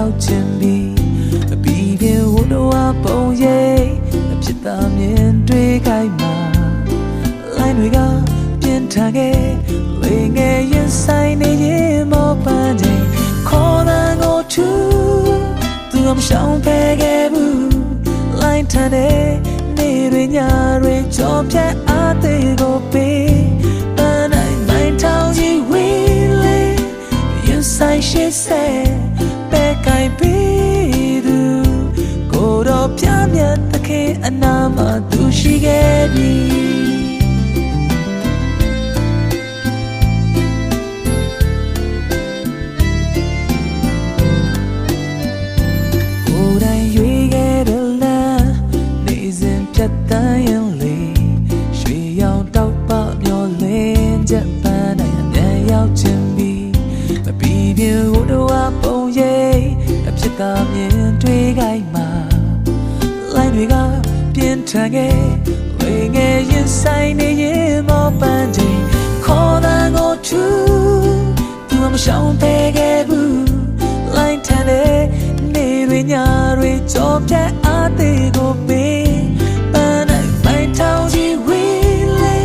ရောက်ခြင်းပြီးပြီးပြဝတ်တော်ပုံရိပ်အဖြစ်သာမြင်တွေ့ခိုင်းမှာလိုင်းတွေကပြင်းထန်ခဲ့လေငယ်ရင်ဆိုင်နေရင်မောပန်းချိန်ခေါ်တဲ့ကိုထူသူမရှောင်ဖဲခဲ့ဘူးလိုင်းထန်တဲ့နေတွေညတွေကြောပြတ်အားသေးကိုပေးပန်းနိုင်မိုင်းထောင်ကြီးဝေးလေရင်ဆိုင်ရှိစေပဲကိုင်ပြီးသူကိုတော့ပြမြတ်တခင်အနာမသူရှိခဲ့ပြီသာမြင်တွေ့ခိုင်းမှာလိုင်းတွေကပြင်းထန်ခဲ့ဝေငယ်ရင်ဆိုင်နေရင်မောပန်းချိန်ခေါ်တဲ့ကိုထူသူမရှောင်ဖဲခဲ့ဘူးလိုင်းထန်တဲ့နေတွေညတွေကြောပြတ်အားသေးကိုပေးပန်းနိုင်မိုင်းထောင်ကြီးဝေးလေ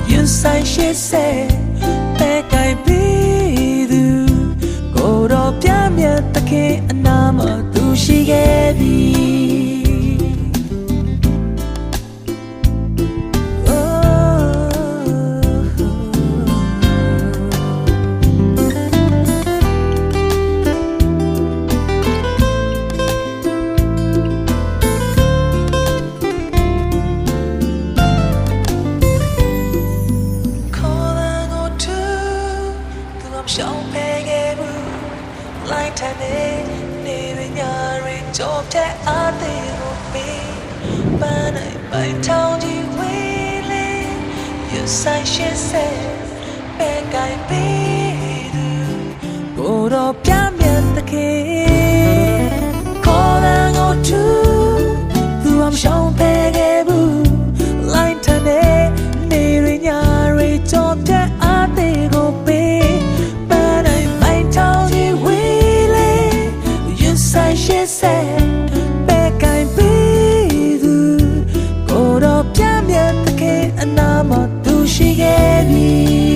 ရင်ဆိုင်ရှိစေပဲကိုင်ပြီးသူကိုတော့ပြမြတ်တခင်အနာမသူရှိခဲ့ပြီရှောင်ဖဲခဲ့ဘူးလိုက်တဲ့နေရညရီကြောပြတ်အားသေးကိုပေးပန်းနိုင်ပိုင်ထောင်ကြီးဝေးလေရဆိုင်ရှိစေပဲကိုင်ပေးသူကိုတော့ပြမြတ်တခေခေါ်တဲ့ကိုထူသူမရှောင်ဖဲခဲ့ဘူးလိုက်တဲ့နေရညရီကြောပြတ်အားသေးကိုပေးshe said back I be du go to pyamya take anama tu shi get me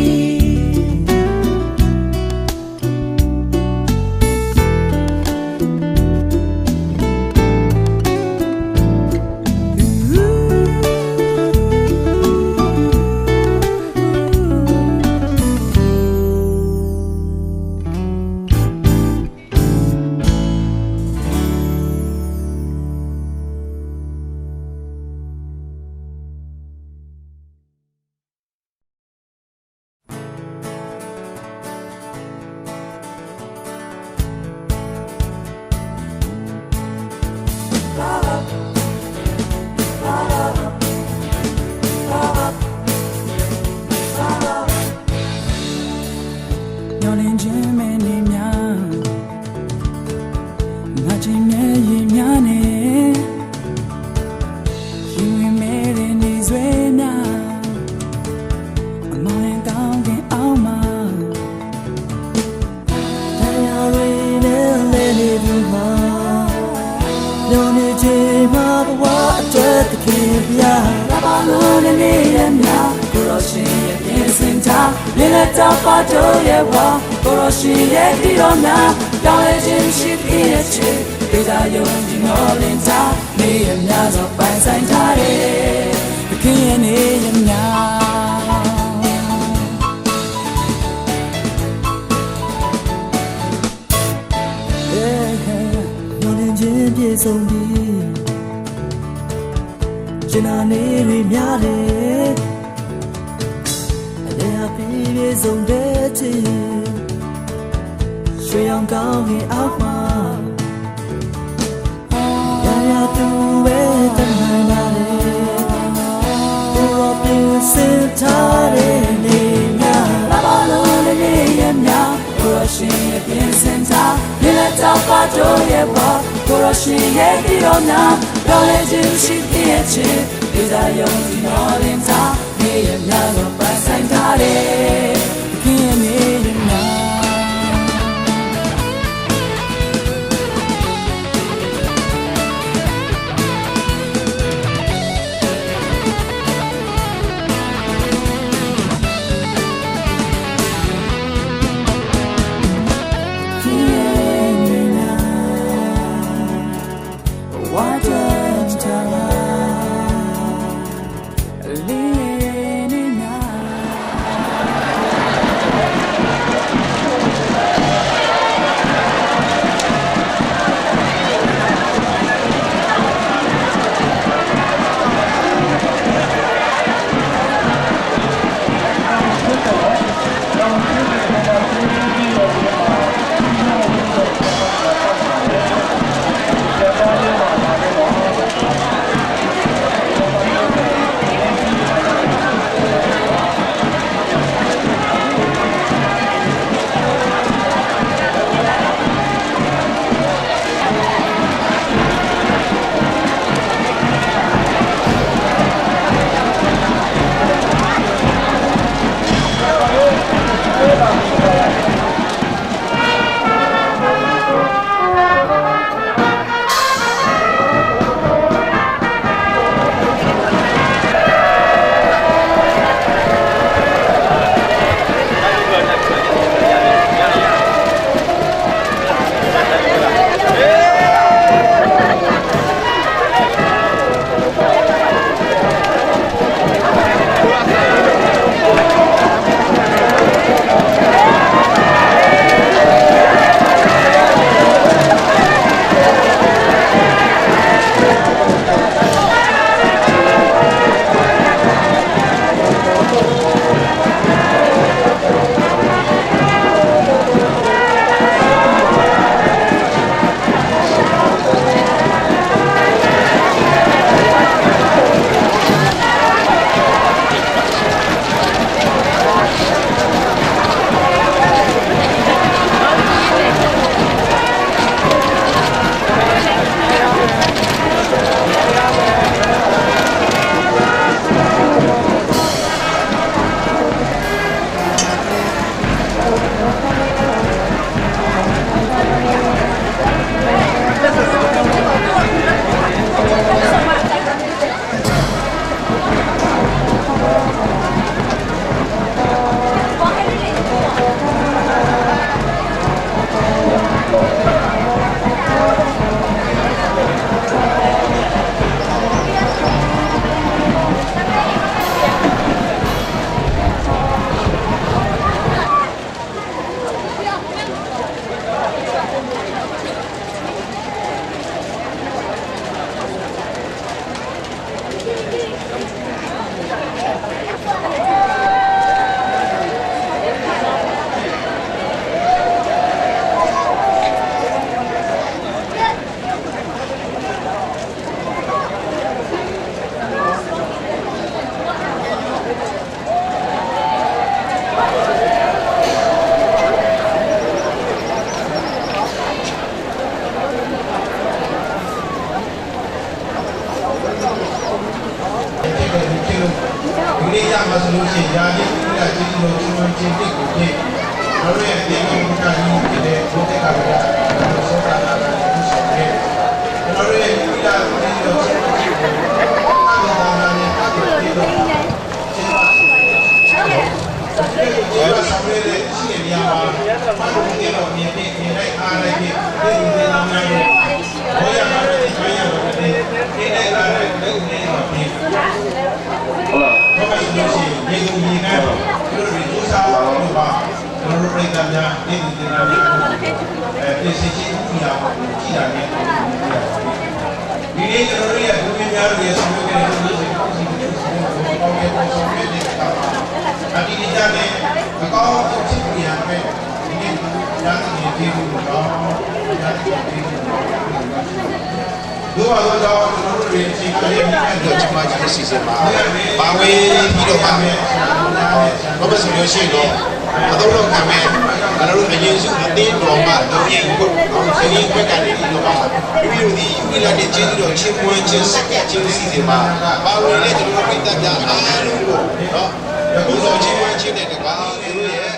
ချင်းတိကိုဖြစ်တို့ရဲ့ဒီလိုမျိုးကကြီးဖြစ်တဲ့ဘုရားကလည်းဆောတာလာတာကိုဆောင်ခဲ့တို့ရဲ့ဒီလာကိုဒီလိုချက်ကြည့်ဖို့အာသာနာနဲ့ပတ်သက်ပြီးတော့ကျေပါဆောင်ရတဲ့ရှိနေရမှာဘာလို့ဒီလိုမြင်ပြီးမြင်လိုက်အားလိုက်ပြီးဒီလိုနေအောင်များလို့ဘောရမှာဒီခိုင်းရတော့ဒီနေ့လာတဲ့လုံနေတော့ပြီးဟုတ်လားဘာလို့လဲရှိနေကုန်ကြီးကတို့တွေစူးစမ်းလို့ပါတို့ပြိတ္တများဒီဒီနာများပြင်ဆင်ခြင်းဥပဒေကိုကြည့်ရတဲ့ဒီနေ့ကျွန်တော်တို့ရဲ့ဒုတိယများရဲ့ဆောင်ရွက်တဲ့ဒီစီကောင်းစီကိုပေါင်းရပေါ်ဆောင်ရတဲ့အခါမှာအတိအကျနဲ့အကောင်းဆုံးဖြစ်ပြရမယ်ဒီနေ့ညာနေပြီးတော့ညာနေပြီးတို့ပါတော့ကျွန်တော်တို့ရဲ့စီကလေးနဲ့တော့ကျွန်မကြီးအစီအစဉ်မှာပါဝင်ပြီးတော့ပါမယ်ဘာလို့ဆိုလို့ရှိရင်တော့အတော့တော့ခံမယ်ကျွန်တော်တို့အရင်စုအသေးတော်မှတော့ရင်ကိုစရင်းခွက်ကနေပြီးတော့ပါပြီးတော့ဒီယူလာတဲ့ကျေးဇူးတော်ချင်းမွန်းချင်းစက်ကချင်းစီစဉ်မှာပါဝင်တဲ့ကျွန်တော်တို့ပြည်သက်များအားလုံးကိုနော်ဘုရားချင်းမွန်းချင်းတဲ့တကားတို့ရဲ့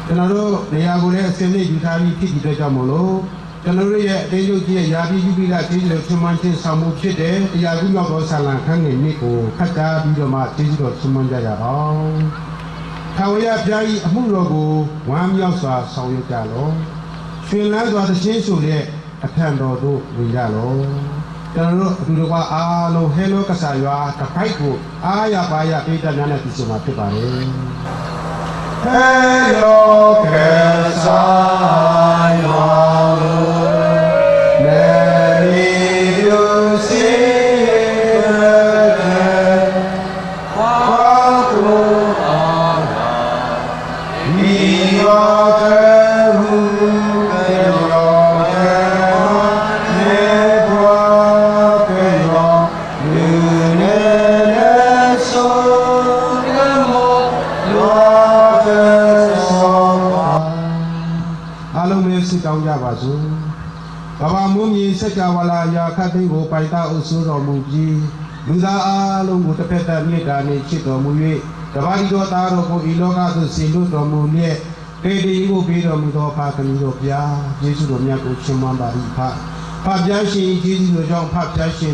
ကျွန်တော်တို့နေရာကိုလည်းအစင်းလေးယူထားပြီးဖြစ်ပြီးတော့ကြောင့်မလို့ကျွန်တော်တို့ရဲ့အသေးချုပ်ကြီးရဲ့ယာပြီးယူပြီးလာကျေးဇူးတော်ချီးမွမ်းခြင်းဆောင်မှုဖြစ်တဲ့တရားကူးမြောက်သောဆာလံခန်းငယ်နေ့ကိုဖတ်ကြားပြီးတော့မှကျေးဇူးတော်ချီးမွမ်းကြရအောင်။ထာဝရဘုရား၏အမှုတော်ကိုဝမ်းမြောက်စွာဆောင်ရွက်ကြလော့။ရှင်လန်းစွာသခြင်းဆိုတဲ့အထံတော်သို့ဝင်ကြလော့။ကျွန်တော်တို့အတူတကွအားလုံးဟဲလိုကစားရွာတစ်ဖိုက်ကိုအားရပါရပိဋကများနဲ့ပြည့်စုံမှာဖြစ်ပါလေ။ Hello, Kesaya. Let me you see again. Walk on. We walk Baba Mumi Sekawala Ya Katingo Paita Usuro Muji Luda Alungu Tepeta Nidani Chito Muye Tabarido Taro Ko Iloka to Sindu Muye Pedi Ibu Bido Mudo Pakanido Pia Jesu Miaku Chimamba Ripa Pajashi Jizu Jong Pajashi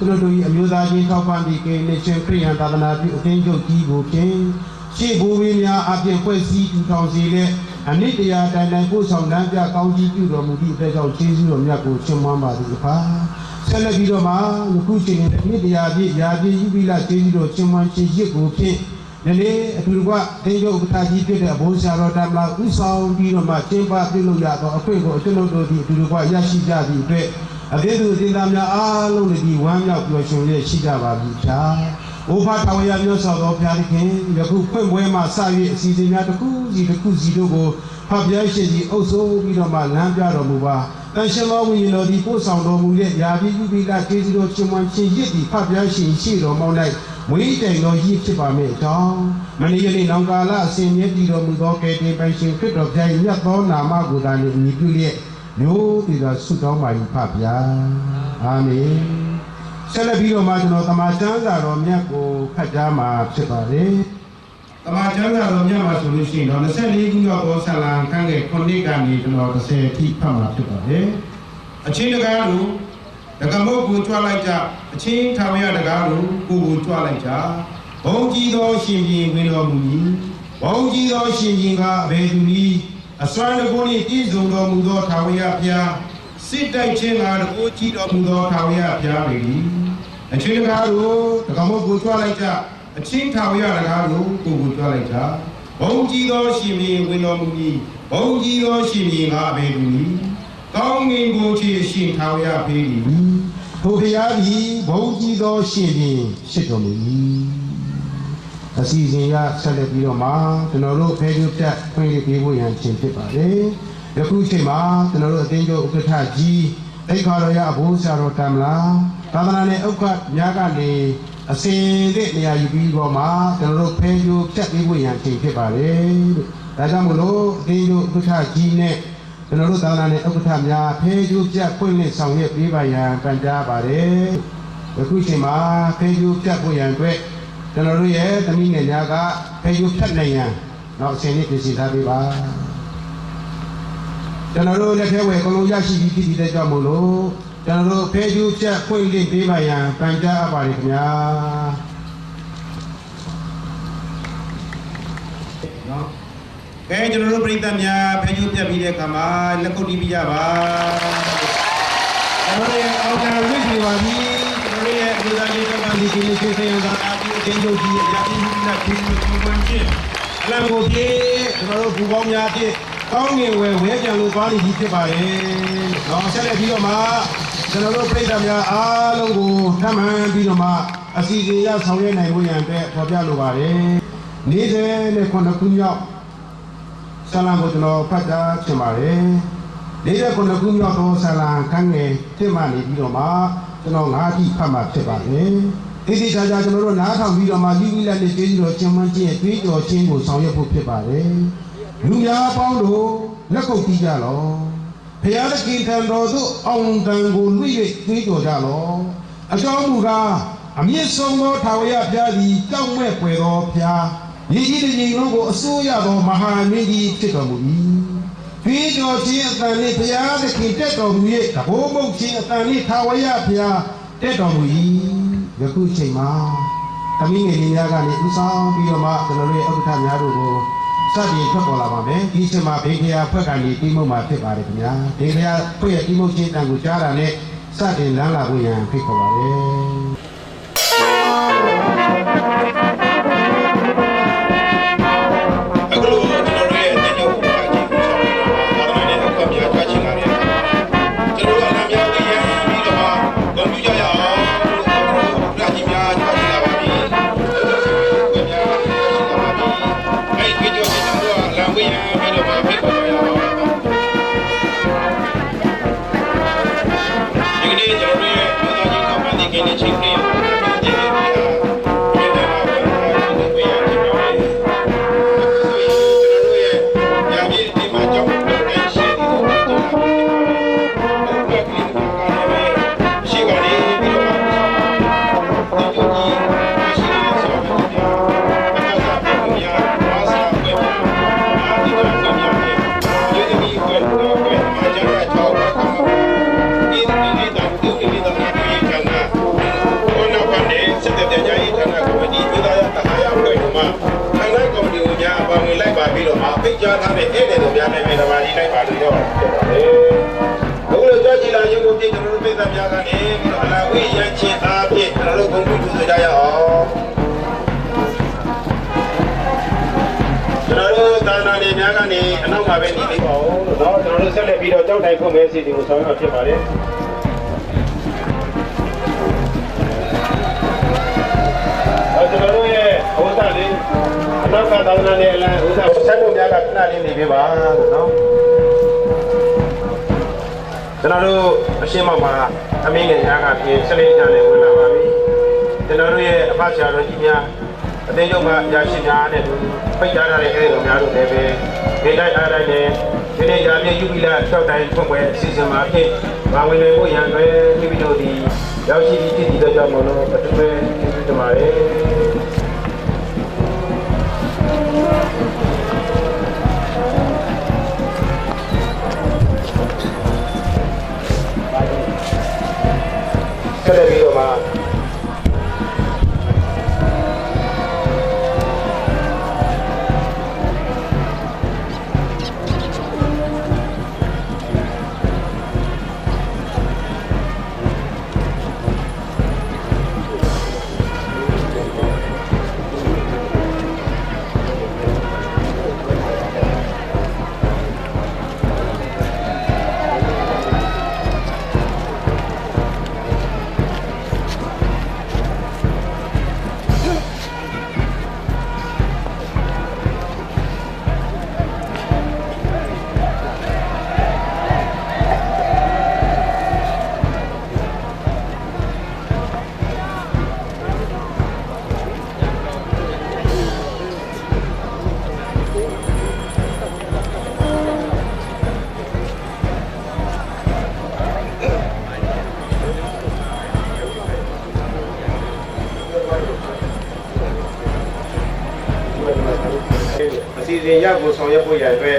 Kunodu Amuda Jitopandi Nation Korean Tabanabi Utenjo Kibu King Shibu Winya Abia Kwesi Tonsile Anitya Danaku Sonanga County Kudo Mudi Peso Jesu Miaku Chimamba Ripa Salabidoma Lukuchin Nidya Yadi Ubila Jesu Chimman Chiku King Nele Turwa Tenjo Utaji Peta Bosa Rotama Usau Bidoma Chimba Piluya or Aquego Tenodo Turwa Yashi Jadi Pe Adedu Dinamia Alodi Wanya Yoshua Shigava Vita Opa Tawaya Yosa of Yarikin Yaku Wema Savi Sizina the Kuzi Dogo Pabiashi also Bidoma Lambia Romuba Tanshama we know the post on Romulet Yadi Ubila Jesu Chimman Chiji Pabiashi Shiro Monai We take no heat to my mate, Many Nangala, Senior Dido Mudoke, Pension Fit of Jay Yapo, Namagudan, Nipulia, no, did a suit on my papia. Amen. Celebrito Magno Tamajanga, Romiaco, Pajama, Separe. Tamajanga, Romiama solution on the same evening of Osalan, Kange, Konigani, or the same keep Pama Separe. A Chinagaru. The Gamoku Twalaja, a chain Tawaya the Garu, Kubu Twalaja, Bongi do Shinji, Window Muni, Bongi do Shinjinga, Beduni, a Swan of Boni Tizo Mudo Tawaya Pia, Sit Dai Chinga, the Ochi of Mudo Tawaya Pia, a chain Garu, the Gamoku Twalaja, a chain Tawaya the Garu, Kubu Twalaja, Bongi do Shinji, Window Muni, Bongi do Shinjinga, Beduni. Long in Gucci, she Tawaya Pili, Popiadi, Bogi do Shidi, Shitomi. A season ya Salabima, the Noro Pedu Cat, 20 people and Chimpipade, the Kuchima, the Noro Danger Ukataji, they call ya Bosa Tamla, Tamanane Oka, Yagani, a say that they are Yubigoma, the Noro Pedu Cat people and Chimpipade, Tadamulo, Danger Ukataji. ကျွန်တော်တို့သာသနာ့ဥက္ကဋ္ဌများဖေးကျူးပြတ်ဖွင့်လှစ်ဆောင်ရွက်ပေးပါရန်ပန်ကြားပါတယ်။အခုချိန်မှာဖေးကျူးပြတ်ဖွင့်ရန်အတွက်ကျွန်တော်တို့ရဲ့သမီးငယ်များကဖေးကျူးဖြတ်နိုင်ရန်နောက်အချိန်လေးပြင်ဆင်ထားပေးပါ။ကျွန်တော်တို့လက်ထဲဝယ်အကုန်လုံးရရှိပြီးဖြစ်တဲ့ကြောင့်မို့လို့ကျွန်တော်တို့ဖေးကျူးပြတ်ဖွင့်လှစ်ပေးပါရန်ပန်ကြားအပ်ပါတယ်ခင်ဗျာ။နော်ကဲကျွန်တော်တို့ပြည်သူများဖျက်ပြပြီးတဲ့အခါမှာလက်ကုပ်တီးပြကြပါကျွန်တော်ရဲ့အော်ဒါဝိစီပါပြီကျွန်တော်ရဲ့အမျိုးသားရေးတပ်ဖွဲ့ဒီနေ့ဆွေးနွေးရတာအပြီးအတင်းချုပ်ကြီးအရာပြီးနဲ့ဒီဝန်ချင်းအလံကိုပြေကျွန်တော်တို့ဘူပေါင်းများဖြင့်ကောင်းငင်ဝဲကြံလို့သွားနေပြီဖြစ်ပါတယ်။တော့ဆက်လက်ပြီးတော့မှကျွန်တော်တို့ပြည်သူများအားလုံးကိုထပ်မံပြီးတော့မှအစီအစဉ်ရဆောင်ရွက်နိုင်ဖို့ရန်အတွက်ပေါ်ပြလိုပါတယ်။49ခုမြောက်ဆာလံကိုကျွန်တော်ဖတ်ကြားချင်ပါတယ်။49ခုမြောက်သောဆာလံခန်းငယ်တစ်မှနေပြီးတော့မှကျွန်တော်5တိဖတ်မှာဖြစ်ပါတယ်။ဒီဒီချာချာကျွန်တော်တို့နားထောင်ပြီးတော့မှယူပြီးလက်နဲ့ကျေးဇူးတော်ချင်းမှန်းခြင်းတွေးကြော်ခြင်းကိုဆောင်ရွက်ဖို့ဖြစ်ပါတယ်။လူများအပေါင်းတို့လက်ကုပ်တီးကြလော့။ဘုရားသခင်ထံတော်သို့အောင်တန်ကိုလွှင့်၍တွေးကြော်ကြလော့။အကြောင်းမူကားအမြင့်ဆုံးသောထာဝရဘုရားသည်ကြောက်မဲ့ပွေသောဘုရား ညီကြီးတညီလုံးကိုအစိုးရသောမဟာမင်းကြီးဖြစ်တော်မူ၏ကြွေးကြော်ခြင်းအတန်နှင့်ဘုရားသခင်တက်တော်မူ၍တဘိုးမုတ်ခြင်းအတန်နှင့်ထာဝရဘုရားတက်တော်မူ၏ယခုချိန်မှာသမီးငယ်လေးများကနေဥဆောင်ပြီးတော့မှကျွန်တော်တို့ရဲ့ဥက္ကဋ္ဌများတို့ကိုစတင်ထွက်ပေါ်လာပါမယ်ဒီချိန်မှာဘေခရာဖွဲ့ကနေတိမုတ်မှာဖြစ်ပါတယ်ခင်ဗျာဘေခရာဖွဲ့ရဲ့တိမုတ်ခြင်းတန်ကိုကြားတာနဲ့စတင်လမ်းလာဖို့ရန်ဖိတ်ခေါ်ပါတယ်ကြားထားတဲ့အဲ့တဲ့တို့များနဲ့ဓမ္မကြီးလိုက်ပါလို့ရောဖြစ်ပါတယ်။ဘုလိုကြကြည်လာရုပ်ကိုပြည့်ကျွန်တော်တို့ပြည်သားများကနေပြီးတော့အလာဝိရချင်းအားဖြင့်ကျွန်တော်တို့ဂုဏ်ပြုဆိုကြရအောင်။ကျွန်တော်တို့သာနာတွေများကနေအနောက်မှာပဲနေနေပါဦးလို့နော်ကျွန်တော်တို့ဆက်လက်ပြီးတော့ကြောက်တိုင်ဖို့မဲစီတီကိုဆောင်ရွက်ဖြစ်ပါတယ်။ကျွန်တော်တို့ရဲ့ဟောတာလေးအနောက်ကသာသနာနဲ့အလံဥစ္စာဆက်လို့များကခဏလေးနေပြပါလို့နော်ကျွန်တော်တို့အရှင်းမောက်မှာအမင်းငယ်များကပြင်ဆက်လေးချမ်းလေးဝင်လာပါပြီကျွန်တော်တို့ရဲ့အဖဆရာတော်ကြီးများအသိချုပ်ကရရှိများနဲ့ဖိတ်ကြားထားတဲ့အဲ့ဒီလိုများတို့လည်းပဲဒီတိုင်းအားတိုင်းနဲ့ဒီနေ့ရာပြည့်ယူပြီးလာ၆တိုင်းဖွင့်ပွဲအစီအစဉ်မှာဖြစ်ပါဝင်နေဖို့ရန်တွေမိမိတို့ဒီရောက်ရှိပြီးတည်တည်ကြမလို့အတူပဲကျေးဇူးတင်ပါတယ်ဆက်လက်ပြီးတော့မှအစီအစဉ်ရောက်ကိုဆောင်ရွက်ဖို့ရတဲ့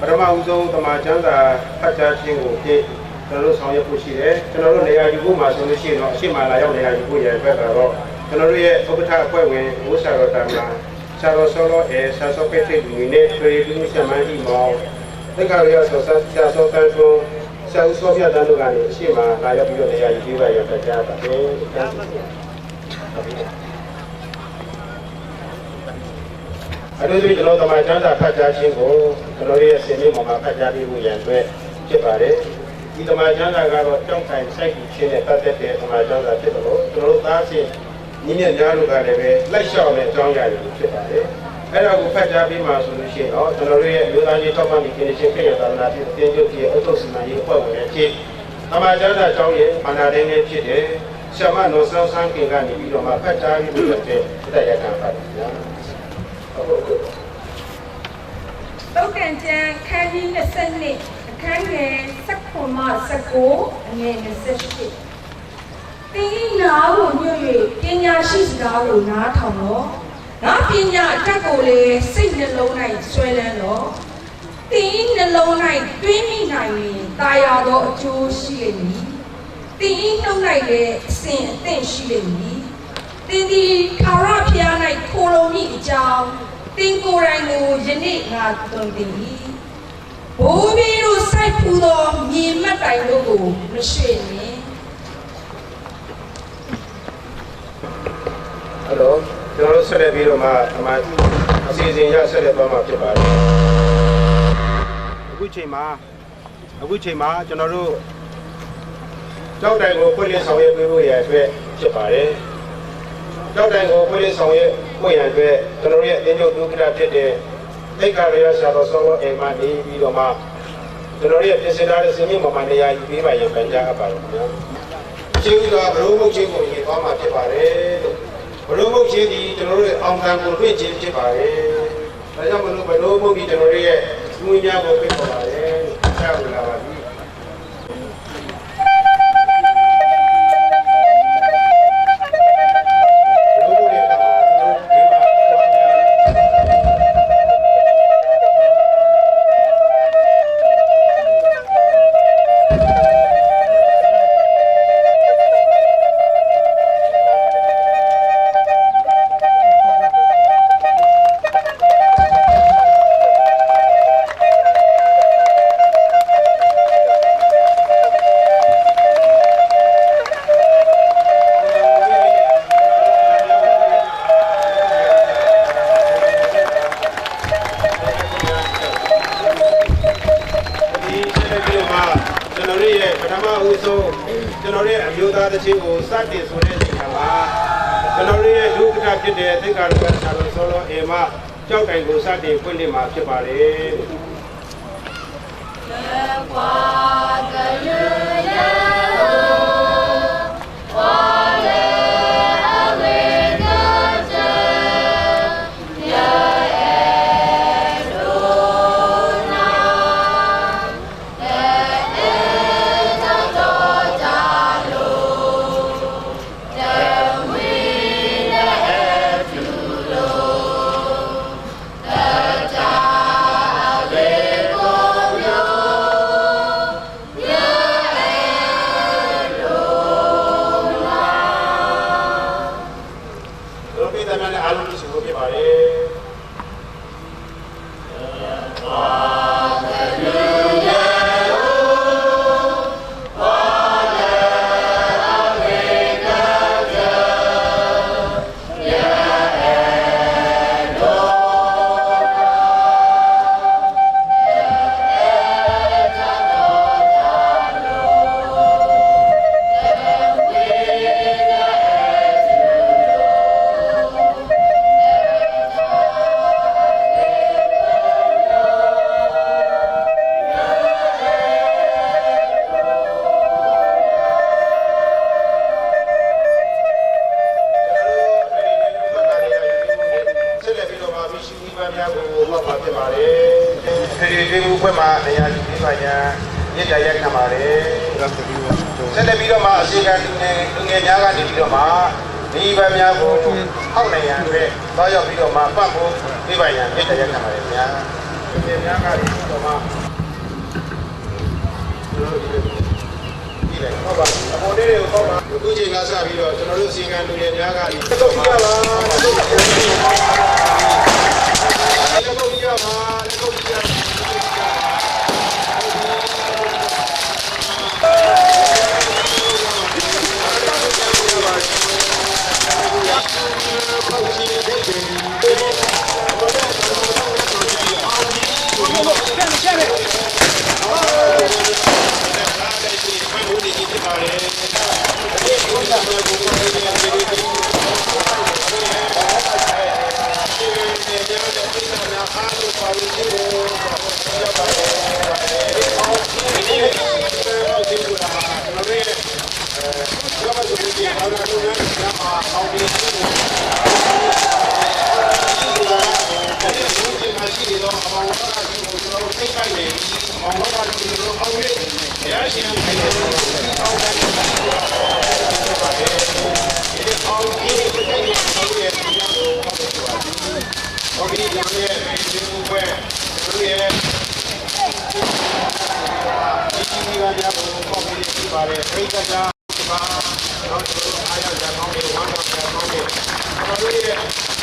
ပထမဦးဆုံးသမာချမ်းသာဖတ်ကြားခြင်းကိုဖြစ်ကျွန်တော်တို့ဆောင်ရွက်ဖို့ရှိတယ်ကျွန်တော်တို့နေရာယူဖို့မှာဆိုလို့ရှိရင်တော့အရှိမလာရောက်နေရာယူဖို့ရတဲ့ကတော့ကျွန်တော်တို့ရဲ့ဥက္ကဋ္ဌအဖွဲ့ဝင်ဘိုးဆရာတော်တမန်ဆရာတော်ဆောလောဆရာစောပိတ်လူကြီးနဲ့ထွေလူဆရာမကြီးမောင်တက္ကရာရဆောဆရာစောတန်းဆုံးဆရာဦးစောပြတန်းတို့ကနေအရှိမလာရောက်ပြီးတော့နေရာယူပြီးပါရဖတ်ကြားပါတယ်အဲ့ဒီကျွန်တော်သမာချမ်းသာဖတ်ကြားခြင်းကိုကျွန်တော်ရဲ့အစီအစဉ်မှာဖတ်ကြားပေးဖို့ရန်အတွက်ဖြစ်ပါတယ်ဒီသမာချမ်းသာကတော့ကြောက်တိုင်စိုက်ခြင်းနဲ့ပတ်သက်တဲ့သမာချမ်းသာဖြစ်တယ်လို့ကျွန်တော်တို့သားချင်းညီမြတ်များတို့ကလည်းပဲလိုက်လျှောက်တဲ့အကြောင်းအရာတွေဖြစ်ပါတယ်အဲ့ဒါကိုဖတ်ကြားပေးမှာဆိုလို့ရှိရင်တော့ကျွန်တော်တို့ရဲ့လူသားချင်းထောက်ပံ့ပြီးကိစ္စဖြစ်ရတာနာဖြစ်တဲ့ကျုပ်ကြီးအုပ်ချုပ်စီမံရေးအဖွဲ့ဝင်တွေဖြစ်သမာချမ်းသာအကြောင်းရဲ့မန္တလေးနဲ့ဖြစ်တဲ့ဆရာမနော်ဆောင်းဆန်းကင်ကနေပြီးတော့မှဖတ်ကြားပြီးတဲ့တရားခံပါတယ်ဗျာတုတ်ကန်ကျန်ခန်းကြီး22အခန်းငယ်19မှ19အငယ်28တင်းဤနာကိုညွှတ်၍ပညာရှိစကားကိုနားထောင်တော့ ငါပညာအတတ်ကိုလေစိတ်နှလုံး၌ဆွဲလန်းတော့တင်းနှလုံး၌တွင်းမိနိုင်ရင်တာယာသောအကျိုးရှိလိမ့်မည်တင်းနှုတ်၌လည်းအစဉ်အသင့်ရှိလိမ့်မည်တင်းဒီထာဝရဘုရား၌ခိုလုံမိအကြောင်းတင်းကိုယ်တိုင်ကိုယနေ့ငါသွန်သင်၏ဘိုးဘီတို့စိုက်ဖူးသောမြေမတ်တိုင်တို့ကိုမရွှေ့နှင့်ဟယ်လိုကျွန်တော်တို့ဆက်လက်ပြီးတော့မှအမှအစီအစဉ်ရဆက်လက်သွားမှာဖြစ်ပါတယ်အခုချိန်မှာကျွန်တော်တို့ကြောက်တိုင်ကိုဖွင့်လှစ်ဆောင်ရွက်ပေးဖို့ရအတွက်ဖြစ်ပါတယ်ကြောက်တိုင်ကိုဖွင့်လှစ်ဆောင်ရွက်ဖို့ရအတွက်ကျွန်တော်ရဲ့အင်းကျုပ်ဒုက္ခဖြစ်တဲ့တိတ်ကာရရဆရာတော်ဆောင်းအိမ်မှာနေပြီးတော့မှကျွန်တော်ရဲ့ပြင်ဆင်ထားတဲ့စီမံမှန်နေရာယူပေးပါရန်ပန်ကြားအပ်ပါတယ်ခင်ဗျာကျေးဇူးတော်ဘရုံးမုတ်ချင်းကိုရေးသွားမှာဖြစ်ပါတယ်ဘရုံးမုတ်ချင်းဒီကျွန်တော်တို့အောင်တန်ကိုလွှင့်ခြင်းဖြစ်ပါတယ်ဒါကြောင့်မလို့ဘရုံးမုတ်ဒီကျွန်တော်တို့ရဲ့လူဝင်များကိုပြပေါ်ပါတယ်ကြားဝင်လာပါပြီကျွန်တော်ရဲ့အမျိုးသားတစ်ချင်းကိုစတင်ဆိုတဲ့ချိန်မှာကျွန်တော်ရဲ့လူကတာဖြစ်တဲ့သိက္ခာတော်ဆရာတော်ဆောလောအိမ်မှာကြောက်တိုင်ကိုစတင်ဖွင့်လှစ်မှာဖြစ်ပါတယ်နေရာယူပြီးပါညာမြစ်တရားခံပါတယ်ဆက်လက်ပြီးတော့မှအစီအကံလူငယ်များကနေပြီးတော့မှဒီဘက်များကိုဟောက်နိုင်ရန်အတွက်သွားရောက်ပြီးတော့မှပတ်ဖို့ပြပါညာမြစ်တရားခံပါတယ်ခင်ဗျာလူငယ်များကနေပြီးတော့မှဒီလေဟုတ်ပါအပေါ်လေးတွေကိုပေါ့ပါအခုချိန်ကစပြီးတော့ကျွန်တော်တို့အစီအကံလူငယ်များကနေတော့ပြပါလက်တော့ပြပါThank you. ဒီလိုပဲသူရဲ့ဒီကကြာကိုပေါ်ပြီးပြပါတယ်ပြိတ္တာဒီပါတော့ကျွန်တော်အားရကြကောင်းတယ်ဝမ်းတော်ကြကောင်းတယ်ကျွန်တော်ရဲ့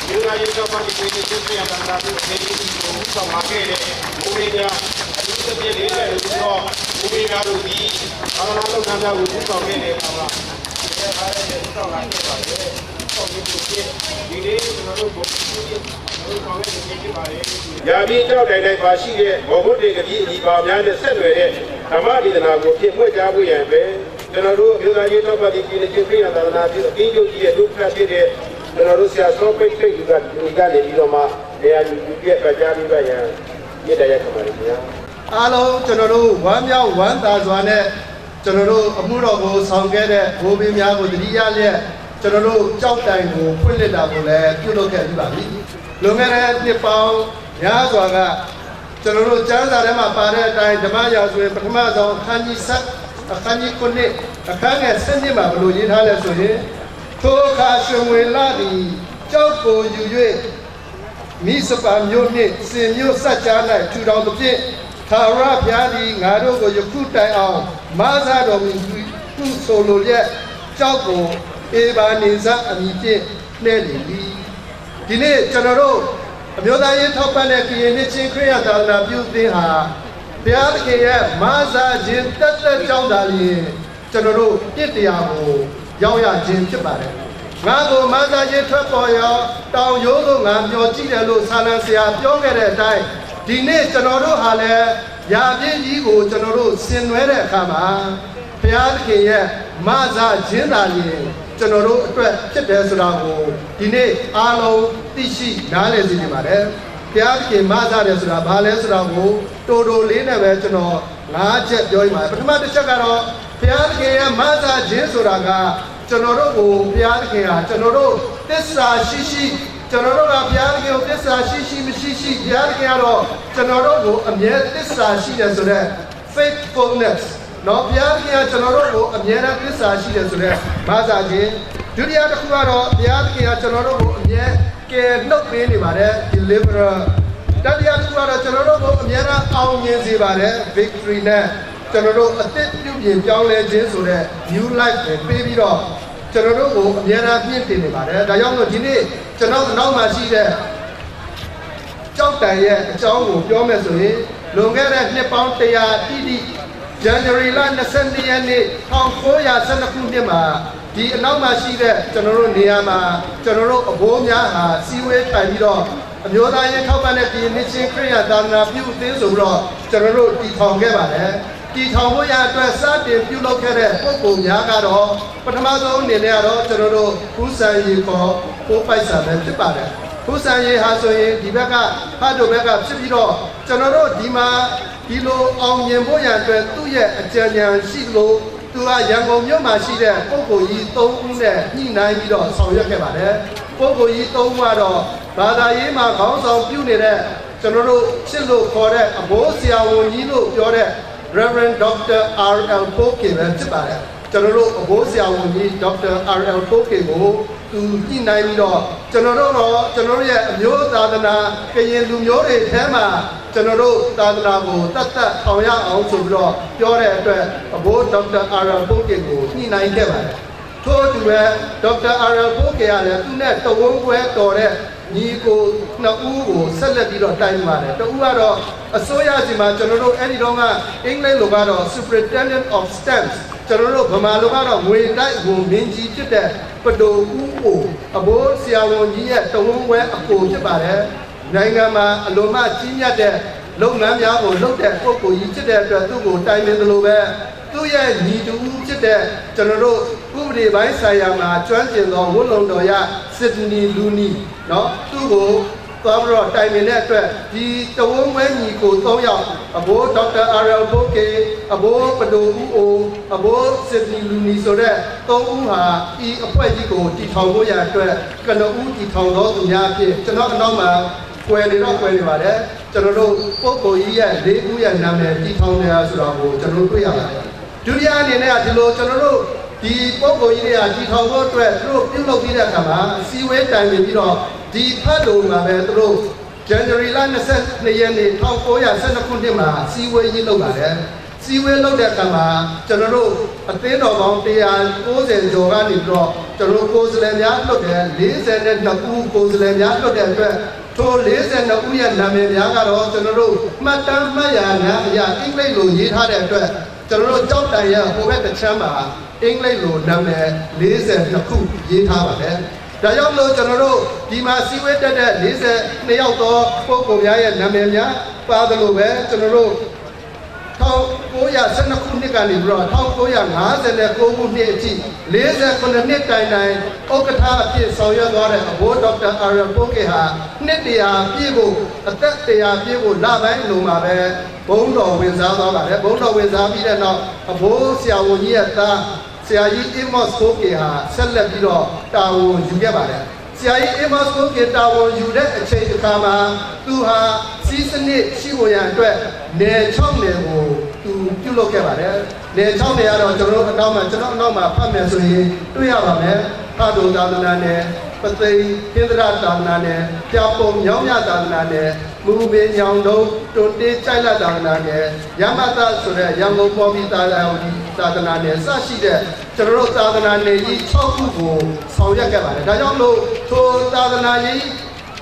ဒီကရေတော့ပါဒီနေ့သိပြရတာကဒီနေ့ဒီကိုဆောင်လာခဲ့တဲ့ဘုရားအထူးသဖြင့်လေးတဲ့လူတော်ဘုရားတို့ဒီဘာသာလုပ်ငန်းများကိုဆောင်ခဲ့တဲ့အခါမှာဒီအားရတဲ့ဆောင်လာခဲ့ပါတယ်ဆောင်ပြီးဒီနေ့ကျွန်တော်တို့ဘုရားရာပြီးကြောက်တိုင်းပါရှိတဲ့ဘောဂုတ်တေကကြီးအညီပါများနဲ့ဆက်နွယ်တဲ့ဓမ္မဒေသနာကိုပြင်ပွက်ကြဖို့ရန်ပဲကျွန်တော်တို့အမျိုးသားရေးတော်ပါတီပြည်နယ်ပြည်သာသနာပြုအင်းကျုပ်ကြီးရဲ့ဒုက္ခဖြစ်တဲ့ကျွန်တော်တို့ဆရာစောပိတ်ပိတ်ကဒီကနေပြီးတော့မှတရားယူပြည့်ပတ်ကြပြီးပါရန်မြစ်တရားခံပါလိမ့်မယ်အားလုံးကျွန်တော်တို့ဝမ်းမြောက်ဝမ်းသာစွာနဲ့ကျွန်တော်တို့အမှုတော်ကိုဆောင်ခဲ့တဲ့ဘိုးဘေးများကိုတတိယလျက်ကျွန်တော်တို့ကြောက်တိုင်ကိုဖွင့်လှစ်တာကိုလည်းပြုလုပ်ခဲ့ပြီးပါပြီလွန်ခဲ့တဲ့နှစ်ပေါင်းများစွာကကျွန်တော်တို့ကျမ်းစာထဲမှာပါတဲ့အတိုင်းဓမ္မရာဇဝင်ပထမဆုံးအခန်းကြီး7အခန်းကြီး9အခန်းငယ်7မှာဘယ်လိုရေးထားလဲဆိုရင်ထိုအခါရှင်ဝင်လာသည်ကြောက်ကိုယူ၍မိစပါမျိုးနှင့်စင်မျိုးစัจ जा၌ထူထောင်သဖြင့်သာရဘုရားသည်ငါတို့ကိုယခုတိုင်အောင်မဆာတော်မူသူဆိုလိုလျက်ကြောက်ကိုအေဘာနေဇအမည်ဖြင့်နှဲ့လေသည်ဒီနေ့ကျွန်တော်တို့အမျိုးသားရေးထောက်ပံ့တဲ့ကရင်နှစ်ချင်းခရစ်ယာန်သာသနာပြုသင်းဟာဘုရားသခင်ရဲ့မဆာခြင်းတက်တက်ကြောင်းတာလျင်ကျွန်တော်တို့ပြစ်တရားကိုရောက်ရခြင်းဖြစ်ပါတယ်ငါကိုမဆာခြင်းထွက်ပေါ်ရောတောင်ရိုးကိုငါမျောကြည့်တယ်လို့ဆာလံဆရာပြောခဲ့တဲ့အတိုင်းဒီနေ့ကျွန်တော်တို့ဟာလည်းရာပြည့်ကြီးကိုကျွန်တော်တို့ဆင်နွှဲတဲ့အခါမှာဘုရားသခင်ရဲ့မဆာခြင်းတာလျင်ကျွန်တော်တို့အတွက်ဖြစ်တယ်ဆိုတာကိုဒီနေ့အားလုံးသိရှိနားလည်စေချင်ပါတယ်။ဘုရားသခင်မဆာတယ်ဆိုတာဘာလဲဆိုတာကိုတိုတိုလေးနဲ့ပဲကျွန်တော်5ချက်ပြောရမှာပထမတစ်ချက်ကတော့ဘုရားသခင်ရဲ့မဆာခြင်းဆိုတာကကျွန်တော်တို့ကိုဘုရားသခင်ဟာကျွန်တော်တို့သစ္စာရှိရှိကျွန်တော်တို့ကဘုရားသခင်ကိုသစ္စာရှိရှိမရှိရှိဘုရားသခင်ကတော့ကျွန်တော်တို့ကိုအမြဲသစ္စာရှိတယ်ဆိုတဲ့ faithfulnessနော်ဘုရားသခင်ကကျွန်တော်တို့ကိုအမြဲတမ်းသစ္စာရှိတယ်ဆိုတဲ့ဘာသာခြင်းဒုတိယတစ်ခုကတော့ဘုရားသခင်ကကျွန်တော်တို့ကိုအမြဲကယ်နှုတ်ပေးနေပါတယ် deliverer တတိယတစ်ခုကတော့ကျွန်တော်တို့ကိုအမြဲတမ်းအောင်မြင်စေပါတယ် victory နဲ့ကျွန်တော်တို့အသက်ပြုပြင်ပြောင်းလဲခြင်းဆိုတဲ့ new life ကိုပေးပြီးတော့ကျွန်တော်တို့ကိုအမြဲတမ်းပြည့်တင်နေပါတယ်ဒါကြောင့်မို့ဒီနေ့ကျွန်တော်နောက်မှာရှိတဲ့ကြောက်တိုင်ရဲ့အကြောင်းကိုပြောမယ်ဆိုရင်လွန်ခဲ့တဲ့နှစ်ပေါင်း100တိတိJanuary လ22ရက်နေ့1912ခုနှစ်မှာဒီအနောက်မှာရှိတဲ့ကျွန်တော်တို့နေရာမှာကျွန်တော်တို့အဘိုးများဟာစီဝေးထိုင်ပြီးတော့အမျိုးသားရေးထောက်ပံ့တဲ့ပြည်နှစ်ချင်းခရစ်ယာန်သာသနာပြုအသင်းဆိုပြီးတော့ကျွန်တော်တို့တည်ထောင်ခဲ့ပါတယ်တည်ထောင်ဖို့ရအတွက်စတင်ပြုလုပ်ခဲ့တဲ့ပုဂ္ဂိုလ်များကတော့ပထမဆုံးအနေနဲ့ကတော့ကျွန်တော်တို့ဦးစံရီခေါ်ပိုးပိုက်ဆံပဲဖြစ်ပါတယ်ဦးစံရီဟာဆိုရင်ဒီဘက်ကဖတ်တို့ဘက်ကဖြစ်ပြီးတော့ကျွန်တော်တို့ဒီမှာဒီလိုအောင်မြင်ဖို့ရအတွက်သူ့ရဲ့အကြံဉာဏ်ရှိလို့သူကရန်ကုန်မြို့မှာရှိတဲ့ပုဂ္ဂိုလ်ကြီး3ဦးနဲ့ညှိနှိုင်းပြီးတော့ဆောင်ရွက်ခဲ့ပါတယ်ပုဂ္ဂိုလ်ကြီး3ဦးကတော့ဘာသာရေးမှာခေါင်းဆောင်ပြုနေတဲ့ကျွန်တော်တို့ချစ်လို့ခေါ်တဲ့အဘိုးဆရာဝန်ကြီးလို့ပြောတဲ့ Reverend Dr. R.L. Poke ပဲဖြစ်ပါတယ်ကျွန်တော်တို့အဘိုးဆရာဝန်ကြီး Dr. R.L. Poke ကိုသူညှိနှိုင်းပြီးတော့ကျွန်တော်တို့ရဲ့အမျိုးသာသနာကရင်လူမျိုးတွေထဲမှာကျွန်တော်တို့သာသနာကိုတတ်အောင်ရအောင်ဆိုပြီးတော့ပြောတဲ့အတွက်အဘိုး Dr. R.L. Poke ကိုညှိနှိုင်းခဲ့ပါတယ်ထို့အတူပဲ Dr. R.L. Poke ကလည်းသူနဲ့တဝန်းပွဲတော်တဲ့ညီကိုနှစ်ဦးကိုဆက်လက်ပြီးတော့တိုင်ပါတယ်တဦးကတော့အစိုးရစီမှာကျွန်တော်တို့အဲ့ဒီတော့ကအင်္ဂလိပ်လိုကတော့ Superintendent of Stamps ကျွန်တော်တို့ဗမာလိုကတော့ငွေတိုက်ကိုမင်းကြီးဖြစ်တဲ့ပဒိုဦးကိုအဘိုးဆရာဝန်ကြီးရဲ့တဝန်းပွဲအကိုဖြစ်ပါတယ်နိုင်ငံမှာအလွန်မှကြီးမြတ်တဲ့လုပ်ငန်းများကိုလုပ်တဲ့ပုဂ္ဂိုလ်ကြီးဖြစ်တဲ့အတွက်သူ့ကိုတိုင်ပင်သလိုပဲသူ့ရဲ့ညီတူဖြစ်တဲ့ကျွန်တော်တို့ဥပဒေပိုင်းဆိုင်ရာမှာကျွမ်းကျင်သောဝတ်လုံတော်ရစစ်ဒနီလူနီเนาะသူ့ကိုသွားပြီးတော့တိုင်ပင်တဲ့အတွက်ဒီတဝန်းဝဲညီကို3ယောက်အဘိုး Dr. R.L. Poke အဘိုးပဒိုဦးအိုအဘိုးစစ်ဒနီလူနီဆိုတဲ့3ဦးဟာဤအဖွဲ့ကြီးကိုတည်ထောင်ဖို့ရအတွက်ကနဦးတည်ထောင်သောသူများအဖြစ်ကျွန်တော်အနောက်မှာကွယ်နေပါတယ်ကျွန်တော်တို့ပုဂ္ဂိုလ်ကြီးရဲ့၄ဦးရဲ့နာမည်တည်ထောင်နေတာဆိုတော့ကိုကျွန်တော်တွေ့ရပါတယ်ဒုတိယအနေနဲ့ကဒီလိုကျွန်တော်တို့ဒီပုဂ္ဂိုလ်ကြီးတွေကတည်ထောင်ဖို့အတွက်သူတို့ပြုလုပ်ပြီးတဲ့အခါမှာစီဝဲတိုင်ပြီးတော့ဒီဖတ်လို့မှာပဲသူတို့ January လ22ရက်နေ့1912ခုနှစ်မှာစီဝေးကြီးလုပ်ပါတယ်စီဝေးလုပ်တဲ့အခါမှာကျွန်တော်တို့အသင်းတော်ပေါင်း190ကျော်ကနေပြီးတော့ကျွန်တော်ကိုယ်စားလှယ်များလွတ်တယ်42ဦးကိုယ်စားလှယ်များလွတ်တဲ့အတွက်ထို42ဦးရဲ့နာမည်များကတော့ကျွန်တော်တို့မှတ်တမ်းမှတ်ရများအရာအင်္ဂလိပ်လိုရေးထားတဲ့အတွက်ကျွန်တော်တို့ကြောက်တိုင်ရဟိုဘက်တစ်ချမ်းမှာအင်္ဂလိပ်လိုနာမည်42ခုရေးထားပါတယ်ဒါကြောင့်လို့ကျွန်တော်တို့ဒီမှာစီဝေးတက်တဲ့42ယောက်သောပုဂ္ဂိုလ်များရဲ့နာမည်များပါတယ်လို့ပဲကျွန်တော်တို့1912ခုနှစ်ကနေပြီးတော့1959ခုနှစ်အထိ48နှစ်တိုင်ဥက္ကဋ္ဌအဖြစ်ဆောင်ရွက်သွားတဲ့အဘိုးဒေါက်တာအာရပိုကေဟာနှစ်တရာပြည့်ဖို့အသက်တရာပြည့်ဖို့လပိုင်းလုံးမှာပဲဘုန်းတော်ဝင်စားသွားပါတယ်ဘုန်းတော်ဝင်စားပြီးတဲ့နောက်အဘိုးဆရာဝန်ကြီးရဲ့သားဆရာကြီးအမော့စ်ကိုကေဟာဆက်လက်ပြီးတော့တာဝန်ယူခဲ့ပါတယ်ဆရာကြီးအမော့စ်ကိုကေတာဝန်ယူတဲ့အချိန်အခါမှာသူဟာစီးစနစ်ရှိဝင်ရန်အတွက်နယ်6နယ်ကိုသူပြုလုပ်ခဲ့ပါတယ်နယ်6နယ်ကတော့ကျွန်တော်အနောက်မှာဖတ်မယ်ဆိုရင်တွေ့ရပါမယ်ဖတ်တော်သာသနာနယ်ပသိမ်ဟင်္ဒရာသာသနာနယ်ပြပုံညောင်းမြသာသနာနယ်မူပင်ညောင်တုံးတွန်တေးကြိုက်လက်သာသနာနယ်ရမတဆိုတဲ့ရန်ကုန်ပေါ်ပြီးသာသနာနယ်စရှိတဲ့ကျွန်တော်တို့သာသနာနယ်ကြီး6ခုကိုဆောင်ရွက်ခဲ့ပါတယ်ဒါကြောင့်လို့ထိုသာသနာကြီး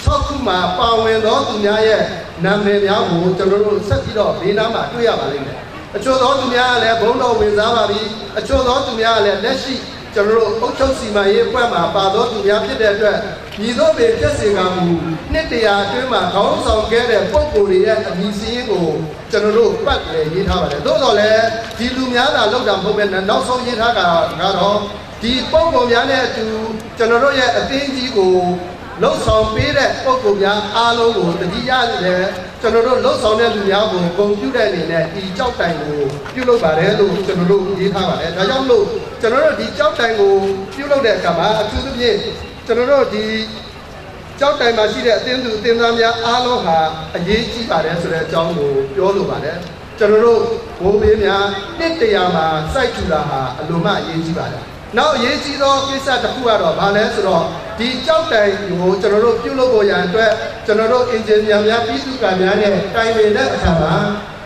6ခုမှာပါဝင်သောသူများရဲ့နာမည်များကိုကျွန်တော်တို့ဆက်ပြီးတော့ဘေးနားမှာတွေ့ရပါလိမ့်မယ်အချို့သောသူများကလည်းဘုန်းတော်ဝင်စားပါပြီအချို့သောသူများကလည်းလက်ရှိကျွန်တော်တို့အုပ်ချုပ်စီမံရေးအဖွဲ့မှာပါသောသူများဖြစ်တဲ့အတွက်ညီတို့ပင်ပြည့်စင်ကမူနှစ်တရာအတွင်းမှာခေါင်းဆောင်ခဲ့တဲ့ပုံကိုယ်တွေရဲ့အမည်စည်းကိုကျွန်တော်တို့ပတ်လည်းရေးထားပါတယ်သို့တော်လည်းဒီလူများသာလောက်တာမဟုတ်ပဲနောက်ဆုံးရေးထားတာကတော့ဒီပုံကိုယ်များနဲ့အတူကျွန်တော်တို့ရဲ့အသင်းကြီးကိုလှုပ်ဆောင်ပေးတဲ့ပုံကိုယ်များအားလုံးကိုတတိယလည်းကျွန်တော်တို့လှုပ်ဆောင်တဲ့လူများကိုဂုဏ်ပြုတဲ့အနေနဲ့ဒီကြောက်တိုင်ကိုပြုလုပ်ပါတယ်လို့ကျွန်တော်တို့ရေးထားပါတယ်ဒါကြောင့်လို့ကျွန်တော်တို့ဒီကြောက်တိုင်ကိုပြုလုပ်တဲ့အခါမှာအထူးသဖြင့်ကျွန်တော်တို့ဒီကြောက်တိုင်မှာရှိတဲ့အသင်းသူအသင်းသားများအားလုံးဟာအရေးကြီးပါတယ်ဆိုတဲ့အကြောင်းကိုပြောလိုပါတယ်ကျွန်တော်တို့ဘိုးဘေးများနှစ်တရာမှာစိုက်ထူတာဟာအလိုမှအရေးကြီးပါတယ်နောက်အရေးကြီးသောကိစ္စတစ်ခုကတော့ဘာလဲဆိုတော့ဒီကြောက်တိုင်ကိုကျွန်တော်တို့ပြုလုပ်ဖို့ရန်အတွက်ကျွန်တော်တို့အင်ဂျင်နီယာများပြည်သူ့ကများနဲ့တိုင်ပင်တဲ့အခါမှာ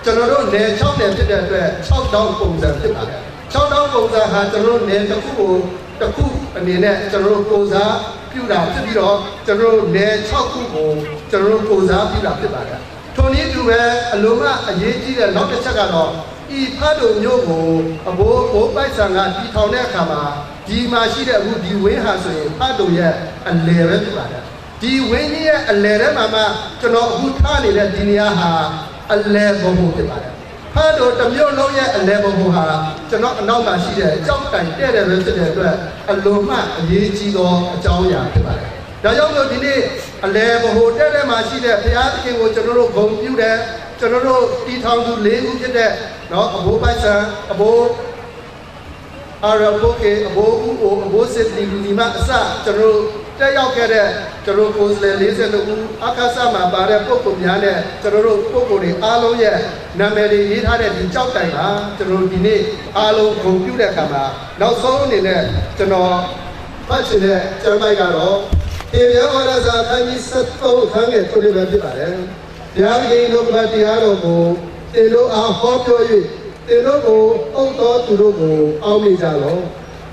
ကျွန်တော်တို့နယ်6နယ်ဖြစ်တဲ့အတွက်6တောင်းပုံစံဖြစ်ပါတယ်6တောင်းပုံစံဟာကျွန်တော်တို့နယ်တစ်ခုအနေနဲ့ကျွန်တော်တို့ကိုစားပြုတာဖြစ်ပြီးတော့ကျွန်တော်တို့နယ်6ခုကိုကျွန်တော်တို့ကိုစားပြုတာဖြစ်ပါတယ်ထိုနည်းတူပဲအလုံးမအရေးကြီးတဲ့နောက်တစ်ချက်ကတော့ဤဖတ်တို့မျိုးကိုအဘိုးပိုက်ဆံကတီထောင်တဲ့အခါမှာဒီမှာရှိတဲ့အခုဒီဝင်းဟာဆိုရင်ဖတ်တို့ရဲ့အလယ်ပဲဖြစ်ပါတယ်ဒီဝင်းကြီးရဲ့အလယ်ထဲမှာမှကျွန်တော်အခုထားနေတဲ့ဒီနေရာဟာအလယ်ဘုံဖြစ်ပါတယ်ဖတ်တို့တစ်မျိုးလုံးရဲ့အလယ်ဘုံဟာကျွန်တော်အနောက်မှာရှိတဲ့ကြောက်တိုင်တဲ့ပဲဖြစ်တဲ့အတွက်အလုံးမှအရေးကြီးသောအကြောင်းအရာဖြစ်ပါတယ်ဒါကြောင့်မို့ဒီနေ့အလယ်ဘုံတဲ့မှာရှိတဲ့ဘုရားသခင်ကိုကျွန်တော်တို့ဂုဏ်ပြုတယ်ကျွန်တော်တို့တီထောင်သူ၄ဦးဖြစ်တဲ့နော်အဘိုးပိုက်ဆံအဘိုးအာရဘိုကေအဘိုးဦးအဘိုးစစ်ဒီမအစကျွန်တော်တို့တက်ရောက်ခဲ့တဲ့ကျွန်တော်ကိုယ်စားလှယ်42ဦးအခါစမှာပါတဲ့ပုဂ္ဂိုလ်များနဲ့ကျွန်တော်တို့ပုဂ္ဂိုလ်တွေအားလုံးရဲ့နာမည်တွေရေးထားတဲ့ဒီကြောက်တိုင်မှာကျွန်တော်တို့ဒီနေ့အားလုံးဂုဏ်ပြုတဲ့အခါမှာနောက်ဆုံးအနေနဲ့ကျွန်တော်ဖတ်ချင်တဲ့ကျမ်းပိုက်ကတော့ဧဝံဟောရစာခန်းကြီး73ခန်းငယ်9ပဲဖြစ်ပါတယ်တရားကြီးတို့ကတရားတော်ကိုတင်တို့အားဟောပြော၍တင်တို့ကိုအုပ်တော်သူတို့ကိုအောက်မိကြလော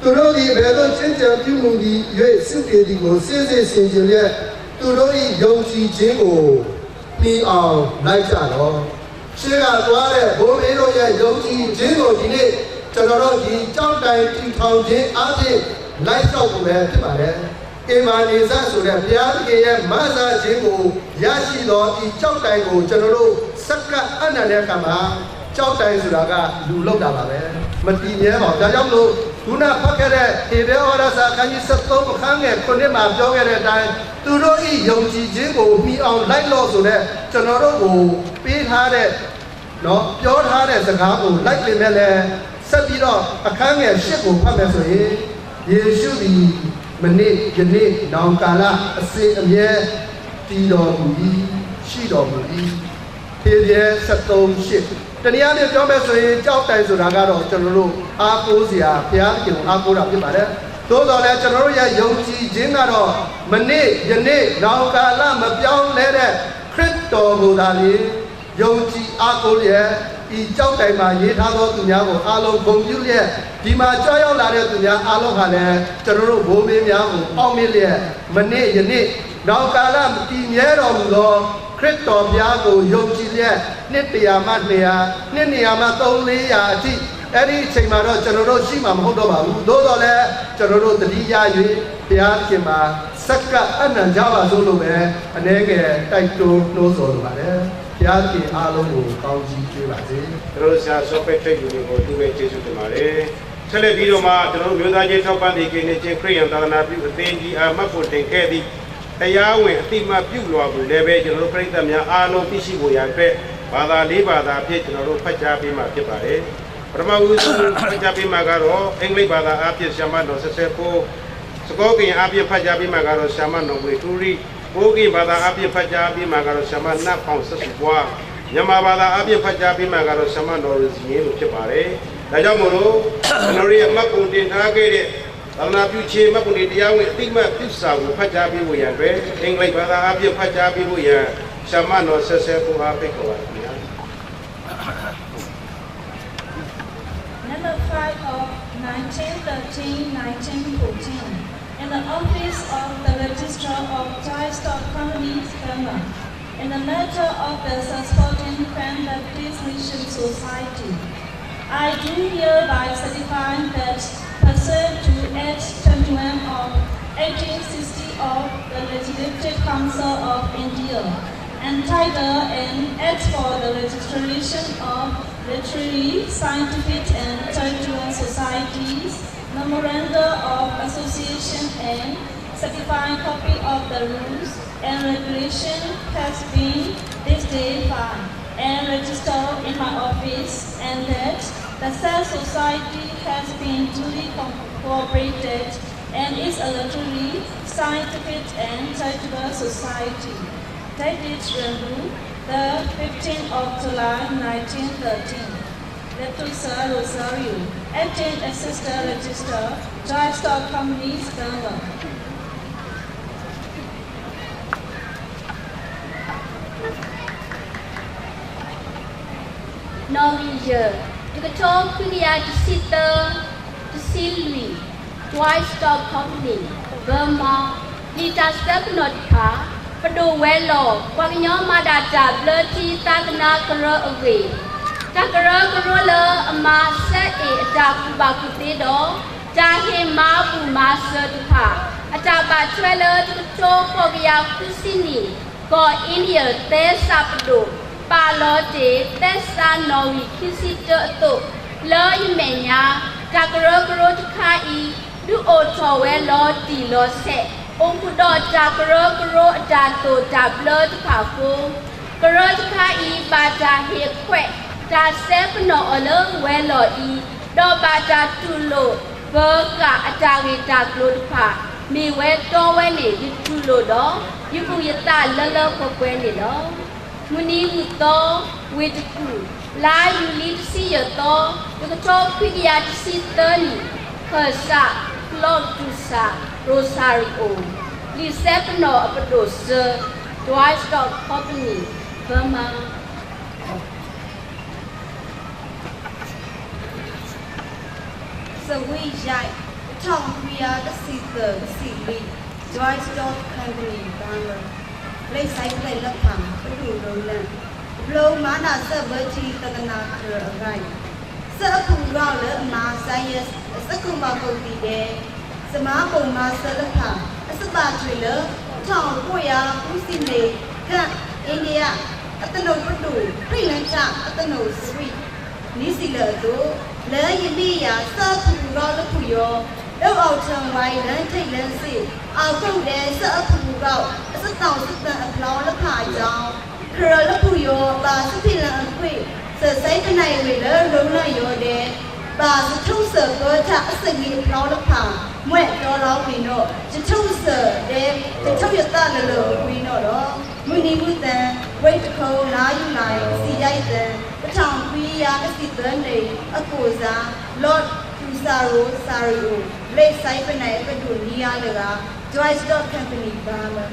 သူတို့သည်ဘယ်သို့ချင်းချံပြုမှုသည်၍စုတည်သည်ကိုစစ်စစ်ဆင်ခြင်လျက်သူတို့၏ယုံကြည်ခြင်းကိုပြီးအောင်လိုက်ကြလောရှင်းကသွားတဲ့ဘုန်းကြီးတို့ရဲ့ယုံကြည်ခြင်းကိုဒီနေ့ကျွန်တော်တို့ဒီကြောက်တိုင်တီထောင်ခြင်းအားဖြင့်လိုက်လျှောက်ဖို့ပဲဖြစ်ပါတယ်အမာနေဇဆိုတဲ့ဘုရားသခင်ရဲ့မဆာခြင်းကိုရရှိတော်ဒီကြောက်တိုင်ကိုကျွန်တော်တို့စက္ကအနန္တတဲ့အခါမှာကြောက်တိုင်ဆိုတာကလူလောက်တာပါပဲမတည်မြဲပါဘူးဒါကြောင့်လို့ခုနဖတ်ခဲ့တဲ့ဧဘေဩရစာခန်းကြီး73အခန်းငယ်9မှာပြောခဲ့တဲ့အတိုင်းသူတို့ဤယုံကြည်ခြင်းကိုမှီအောင်လိုက်လို့ဆိုတဲ့ကျွန်တော်တို့ကိုပေးထားတဲ့နော်ပြောထားတဲ့စကားကိုလိုက်လင်မဲ့လဲဆက်ပြီးတော့အခန်းငယ်10ကိုဖတ်မယ်ဆိုရင်ယေရှုသည်မနေ့ယနေ့နောင်ကာလအစဉ်အမြဲတည်တော်မူ၏ရှိတော်မူ၏ထေရ73:8တနည်းအားဖြင့်ပြောမယ်ဆိုရင်ကြောက်တိုင်ဆိုတာကတော့ကျွန်တော်တို့အားကိုးစရာဘုရားခင်အားကိုးတာဖြစ်ပါတယ်သို့တော်လည်းကျွန်တော်တို့ရဲ့ယုံကြည်ခြင်းကတော့မနေ့ယနေ့နောင်ကာလမပြောင်းလဲတဲ့ခ ခရစ်တော်ကိုသာလေယုံကြည်အားကိုးလျက်ဤကြောက်တိုင်မှာရေးထားသောသူများကိုအားလုံးဂုဏ်ပြုလျက်ဒီမှာကြွရောက်လာတဲ့သူများအားလုံးဟာလည်းကျွန်တော်တို့ဘိုးဘေးများကိုအောက်မေ့လျက်မနေ့ယနေ့နောက်ကာလတည်မြဲတော်မူသောခရစ်တော်ဘုရားကိုယုံကြည်လျက်နှစ်100မှ200နှစ်200မှ300အထိအဲ့ဒီအချိန်မှာတော့ကျွန်တော်တို့ရှိမှာမဟုတ်တော့ပါဘူးသို့တော်လည်းကျွန်တော်တို့တတိယ၍ဘုရားခင်မှာစက္ကအနံ့ကြပါစို့လို့ပဲအနေငယ်တိုက်တွန်းနှိုးဆော်လိုပါတယ်ဘုရားခင်အားလုံးကိုကောင်းချီးပေးပါစေကျွန်တော်ဆရာဆော့ဖက်ထိတ်ကိုဒီမဲ့ကျေးဇူးတင်ပါတယ်ဆက်လက်ပြီးတော့မှကျွန်တော်မျိုးသားချင်းထောက်ပံ့ရေးကိန်းနဲ့ချင်းခရိယန်သာသနာပြုအသင်းကြီးအမှတ်ဖို့တင်ခဲ့သည့်တရားဝင်အတိမပြုလွာကိုလည်းပဲကျွန်တော်တို့ပြည်သက်များအားလုံးသိရှိဖို့ရတဲ့ဘာသာ၄ဘာသာအဖြစ်ကျွန်တော်တို့ဖတ်ကြားပေးမှာဖြစ်ပါတယ်ပထမဦးဆုံးဖတ်ကြားပေးမှာကတော့အင်္ဂလိပ်ဘာသာအဖြစ်ဆရာမတော်ဆက်ဆက်ကိုစကောကင်အဖြစ်ဖတ်ကြားပေးမှာကတော့ဆရာမနော်ဝေတူရီဘိုးကင်ဘာသာအဖြစ်ဖတ်ကြားပေးမှာကတော့ဆရာမနတ်ပေါင်ဆက်စုပွားမြန်မာဘာသာအဖြစ်ဖတ်ကြားပေးမှာကတော့ဆရာမတော်ရစီရင်လို့ဖြစ်ပါတယ်ဒါကြောင့်မို့လို့ကျွန်တော်ရဲ့မှတ်ပုံတင်ထားခဲ့တဲ့သာသနာပြုခြင်းမှတ်ပုံတင်တရားဝင်အတိမတ်ပြုစာကိုဖတ်ကြားပေးဖို့ရန်အတွက်အင်္ဂလိပ်ဘာသာအဖြစ်ဖတ်ကြားပေးဖို့ရန်ဆရာမတော်ဆက်ဆက်ကိုအားပေးခေါ်ပါတယ်ခင်ဗျာ Number 5 of 1913-1914 in the office of the Registrar of Livestock Companies, Burma, in the matter of the Transporting Fan Baptist Mission Society. I do hereby certify that pursuant to Act 21 of 1860 of the Legislative Council of India, entitled an Act for the Registration of Literary, Scientific and Intellectual Societies, Memoranda of Association and certified copy of the rules and regulation has been this day filed and registered in my office, and that the said society has been duly incorporated and is a literary, scientific and charitable society. Dated Rangoon, the 15th of July 1913. Letusa Rosario, Acting Assistant Registrar, Livestock Companies, Burma. Norwegian, the talk to the sister, to Sylvie, Livestock Company, Burma, Lita Stepnotka, Pado Wello, Wanyamada, Blurty, Tagna, Kara away. Takara Karola, a master, a Takubakutedo, Tahi Mabu Master to Pa, a Taba Trailer to the talk of Yakusini, Go India, Tesapado, Palote, Tessa Novi, Kisito, Lo Imenia, Takara Karokai, do Oto Wello, Di Lo set. Ompudo Takara Karo, Dato, Tablo to Papo, Karokai, Bata, He Quack. Ta sep no olo welo I do bata tulo burka atari ta glodpa mi we to we ni di tulo do yuku yata lolo ko kwe ni do muni muto with ku la you live see your to you to pidia si tani khasa clot to sa rosario li sep no apodo sir Livestock Company Burma So we jai, Tom we are the sister, the silly, Livestock Company, Burma. Play side play love pam, do roland. Blow mana serverty to the natural right. Sir Pumbrala, ma science, a secumba be there. Samako master the pam, as a bachelor, Tom Poya, Pusine, Cat, India, at the no Padu, Green and Chap, at the no sweet. Nisila do. Le Yimia, Sir Pumbrala Puyo, no outer white and tailor sea. I'll go there, Sir Pumbrala, as a thousand of law the pie down. Curl Puyo, Basapilla and Queen, Sir Satan I will learn Rola your day. Bas the two sir go tap a singing law the pie. Wet all out we know. The two sir, they tell your son alone, we know. Muni with them, wait to call, now you like, see I then. The town we are a season day, a cosa, Lord Tusaro, Sario, Lake Cypernay, Pedunia, Livestock Company, Burma.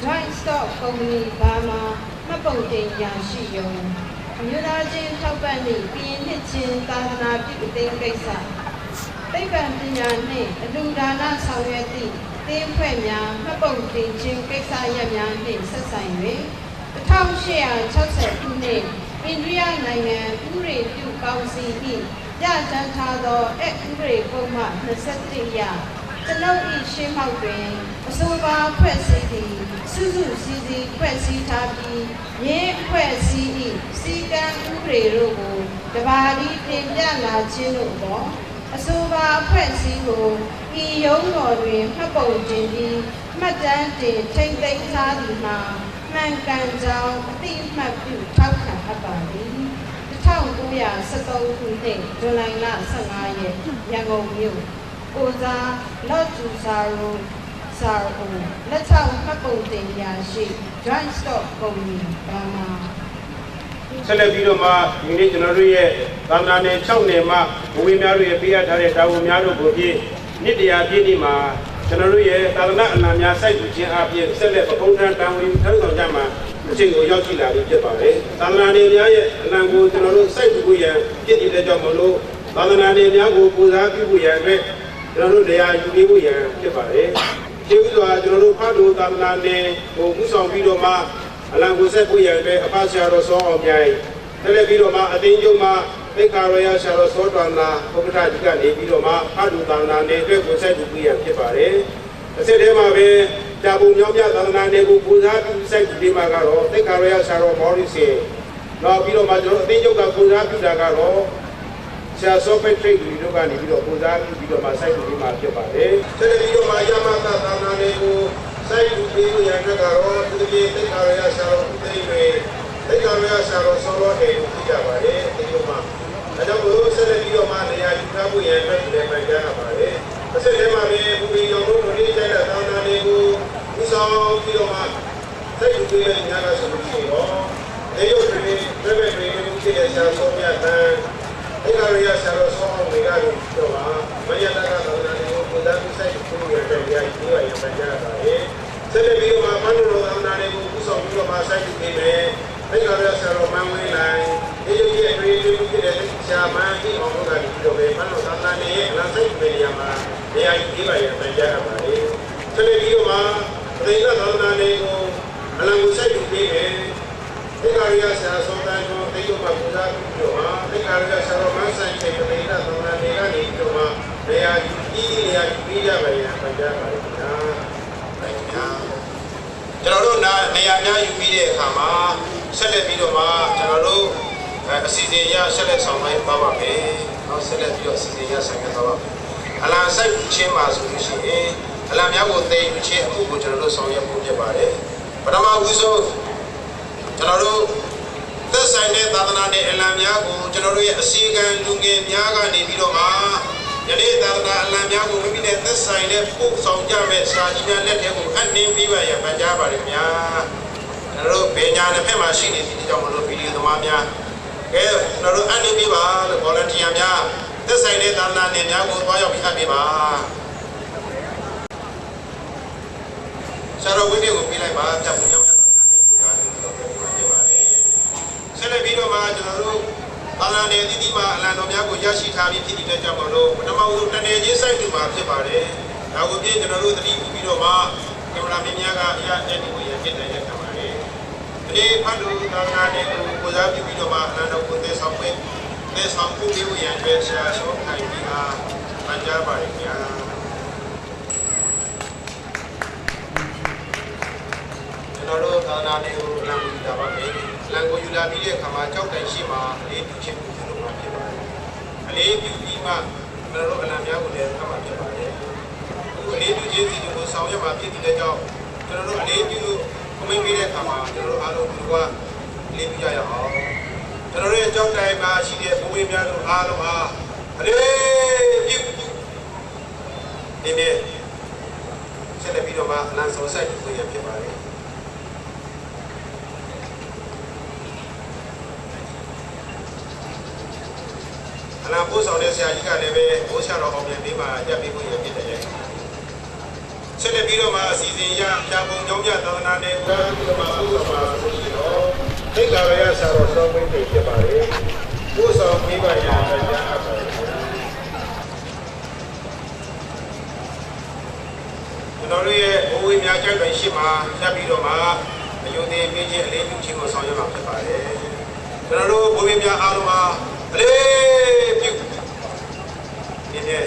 Joint Stock Company Burma မှတ်ပုံတင်ရရှိရုံအမျိုးသားချင်းထောက်ပံ့သည့်ပြည်နှစ်ချင်းသာသနာပြုအသင်းကိစ္စသိပ္ပံပညာနှင့်အလူဒါနဆောင်ရွက်သည့်သင်းဖွဲ့များမှတ်ပုံတင်ခြင်းကိစ္စရပ်များနှင့်ဆက်ဆိုင်၍1860ခုနှစ်အိန္ဒိယနိုင်ငံဥပဒေပြုကောင်စီ၏ပြဋ္ဌာန်းထားသောအက်ဥပဒေပုံမှန်21ရကျွန်ုပ်၏ရှင်းမှောက်တွင်အဆိုပါဖွဲ့စည်းသည့်စုစုစည်းစည်းဖွဲ့စည်းထားပြီးရင်းဖွဲ့စည်း၏စီကံဥပဒေတို့ကိုတပါးဒီတင်ပြလာခြင်းတို့ပေါ်အဆိုပါဖွဲ့စည်းကိုဤရုံးတော်တွင်မှတ်ပုံတင်ပြီးမှတ်တမ်းတင်ထိမ့်သိမ်းထားသည်မှာမှန်ကန်ကြောင်းအတိအမှတ်ပြုထောက်ခံအပ်ပါသည်1913ခုနှစ်ဇူလိုင်လ15ရက်ရန်ကုန်မြို့ကိုစားလော့ကျူစာရိုစာအိုလက်ထောက်မှတ်ပုံတင်ရာရှိ Joint Stock Company ဘာမှာဆက်လက်ပြီးတော့မှဒီနေ့ကျွန်တော်တို့ရဲ့သာမဏေနယ်6နယ်မှာဘဝများတို့ရဲ့ပေးအပ်ထားတဲ့တာဝန်များတို့ကိုဖြင့်နှစ်တရာပြည့်နေ့မှာကျွန်တော်တို့ရဲ့သာသနာ့အလံများစိုက်ထူခြင်းအပြင်ဆက်လက်ပကုန်းထမ်းတာဝန်ထမ်းဆောင်ကြမှာအချိန်ကိုရောက်ရှိလာပြီဖြစ်ပါတယ်။သာသနာ့နယ်များရဲ့အလံကိုကျွန်တော်တို့စိုက်ထူဖို့ရန်ပြည်တည်တဲ့ကြောင့်မလို့သာသနာ့နယ်များကိုပူဇော်ပြုဖို့ရန်အတွက်ကျွန်တော်တို့တရားယူပေးဖို့ရန်ဖြစ်ပါတယ်။ကျေးဇူးတော်ကျွန်တော်တို့ဖတ်လို့သာသနာ့နယ်ကိုဥဆောင်ပြီးတော့မှအလံကိုဆက်ဖို့ရန်အတွက်အဖဆရာတော်ဆောင်းအောင်မြိုင်ဆက်လက်ပြီးတော့မှအသိဉာဏ်မှာသိက္ခာရရဆရာတော်စောတော်နာဥပဒ္ဓတိကနေပြီးတော့မှဖတ်လို့သာသနာ့နယ်အတွက်ကိုဆက်ထူပေးရန်ဖြစ်ပါတယ်။အစစ်ထဲမှာပဲတာပုံမြောင်းမြသာသနာနယ်ကိုပူဇော်ပြုစိုက်ပြီးမှကတော့သိက္ခာရရဆရာတော်မော်ရီစင်နောက်ပြီးတော့မှကျွန်တော်အသိဉာဏ်ကပူဇော်ပြုတာကတော့ဆရာစောပိတ်ထိတ်လူတို့ကနေပြီးတော့ပူဇော်ပြုပြီးတော့မှစိုက်ပြီးမှဖြစ်ပါတယ်။ဆက်လက်ပြီးတော့မှယမသာသနာနယ်ကိုစိုက်ပြီးရန်အတွက်ကတော့သူတို့သိက္ခာရရဆရာတော်ဦးသိန်းတွေသိက္ခာရရဆရာတော်စောတော်တွေကိုကြည့်ကြပါတယ်။ဒီလိုမှအဲကြောင့်ဘုရားဆက်လက်ပြီးတော့မှနေရာယူထားဖို့ရန်အတွက်လည်းပိုင်ကြရပါတယ်။အစစ်ထဲမှာပဲဘူမီရောင်တို့လေးကျတဲ့သာသနာနယ်ကိုဥဆောင်ပြီးတော့မှစိတ်ကြည်ရဲ့ညာကဆိုလို့ရှိတော့ဒီလိုတွေဘယ်ဘက်တွေလို့ဖြစ်တဲ့ဆရာဆုံးမြတ်တန်ဒီကရရဆရာတော်ဆုံးတွေကတော့တော့မယတကသာသနာနယ်ကိုပူဇော်ပြုစိတ်ကိုရတဲ့ရည်ဒီဝရပိုင်ကြရပါတယ်။ဆက်လက်ပြီးတော့မှမန္တတော်သာသနာနယ်ကိုဥဆောင်ပြီးတော့မှစိုက်ကြည့်ပေးမယ်။ဒီကရရဆရာတော်မန်းဝင်းလိုက်ဒီလိုရဲ့အရေးကြီးဖြစ်တဲ့ဆရာမန်းကြီးအောင်တို့ကပြီးတော့ပဲမန္တတော်သာသနာနယ်ရဲ့အလားစိတ်ပေးရမှာနေရာယူပေးပါရပိုင်ကြရပါတယ်။ဆက်လက်ပြီးတော့မှပရိသတ်သာသနာနယ်ကိုအလံကိုစိုက်ယူပေးမယ်။ဒီကရရဆရာဆုံးတန်းကိုတိတ်တော့မှပူဇော်ပြီးတော့ဒီကရရဆရာတော်မန်းဆိုင်တဲ့ပရိသတ်သာသနာနယ်ကနေပြီးတော့မှနေရာယူနေရာယူပေးကြပါရပိုင်ကြပါလိမ့်မယ်။ပိုင်များကျွန်တော်တို့နေရာများယူပြီးတဲ့အခါမှာဆက်လက်ပြီးတော့မှကျွန်တော်တို့အစီအစဉ်ရဆက်လက်ဆောင်နိုင်ပါပါမယ်။နောက်ဆက်လက်ပြီးတော့အစီအစဉ်ရဆောင်ရွက်သွားပါမယ်။အလံစိုက်ခြင်းမှာဆိုလို့ရှိရင်အလံများကိုသိယူခြင်းအမှုကိုကျွန်တော်တို့ဆောင်ရွက်ဖို့ဖြစ်ပါတယ်။ပထမဦးဆုံးကျွန်တော်တို့သက်ဆိုင်တဲ့သာသနာနယ်အလံများကိုကျွန်တော်တို့ရဲ့အစီအကံလူငယ်များကနေပြီးတော့မှယနေ့သာသနာအလံများကိုမိမိနဲ့သက်ဆိုင်တဲ့ပို့ဆောင်ကြမဲ့စာကြီးများလက်ထဲကိုအနှင်းပေးပါရပန်ကြားပါရခင်ဗျာ။ကျွန်တော်တို့ဘေညာတစ်ဖက်မှာရှိနေသည့်ကြောင့်မလို့ဗီဒီယိုသမားများကဲကျွန်တော်တို့အနှင်းပေးပါလို့ volunteer များသက်ဆိုင်တဲ့သာသနာနယ်များကိုတွားရောက်ပြီးအပ်ပေးပါဆရာတော်ဝိနည်းကိုပြလိုက်ပါတပ်ပုံရောက်ရတာဖြစ်ပါတယ်ဆက်လက်ပြီးတော့မှကျွန်တော်တို့သာသနာနယ်တိတိမှာအလံတော်များကိုရရှိထားပြီးဖြစ်တဲ့ကြောင့်မလို့ပထမဦးဆုံးတနယ်ချင်းစိုက်တူမှာဖြစ်ပါတယ်ဒါကိုပြည့်ကျွန်တော်တို့သတိပြုပြီးတော့မှကင်မရာမင်းများကအရာအဲ့ဒီကိုရဖြစ်တဲ့ခံပါတယ်ဒီဖတ်လို့သာသနာနယ်ကိုပူဇော်ပြုပြီးတော့မှအလံတော်ကိုသယ်ဆောင်ပြီးရန်အတွက်ဆရာဆောင်းခိုင်ပြီးအားပန်ကြားပါရခင်ဗျာကျွန်တော်တို့သာသနာနယ်ကိုအလံကိုယူလာပါမယ်အလံကိုယူလာပြီးတဲ့အခါမှာကြောက်တိုင်ရှိမှာအလေးပြုခြင်းပြုလုပ်မှာဖြစ်ပါတယ်အလေးပြုပြီးမှကျွန်တော်တို့အလံများကိုလည်းသတ်မှတ်ဖြစ်ပါတယ်အခုအလေးပြုခြင်းစီကိုဆောင်ရွက်မှာဖြစ်တဲ့ကြောင့်ကျွန်တော်တို့အလေးပြုခမင်းပေးတဲ့အခါမှာကျွန်တော်တို့အားလုံးဒီကအလေးပြုကြရအောင်ကျွန်တော်တို့ရဲ့ကြောက်တိုင်မှာရှိတဲ့ဘုံဝေးများတို့အားလုံးအားအလေးပြုဒီနေ့ဆက်လက်ပြီးတော့မှအလံဆောင်ဆိုင်ကိုရဖြစ်ပါတယ်အလံပို့ဆောင်တဲ့ဆရာကြီးကလည်းပဲဘိုးဆရာတော်အောင်မြင်ပေးမှာရပ်ပေးဖို့ရဖြစ်တယ် ဆက်လက်ပြီးတော့မှအစီအစဉ်ရဖြာပုံကြောင်းပြသာသနာနယ်ကိုပြီးတော့မှဥပမာဆိုရှိတော့သိက္ခာရရဆရာတော်ဆောင်းဝင်းတွေဖြစ်ပါတယ်ဘုဆောင်မိဘရတရားအပ်ပါတယ်ကျွန်တော်တို့ရဲ့ဘဝဝေများကြိုက်ပိုင်ရှိမှာဖြတ်ပြီးတော့မှအယုံသေးပေးခြင်းအလေးပြုခြင်းကိုဆောင်ရွက်မှာဖြစ်ပါတယ်ကျွန်တော်တို့ဘဝဝေများအားလုံးဟာအလေးပြုဒီနေ့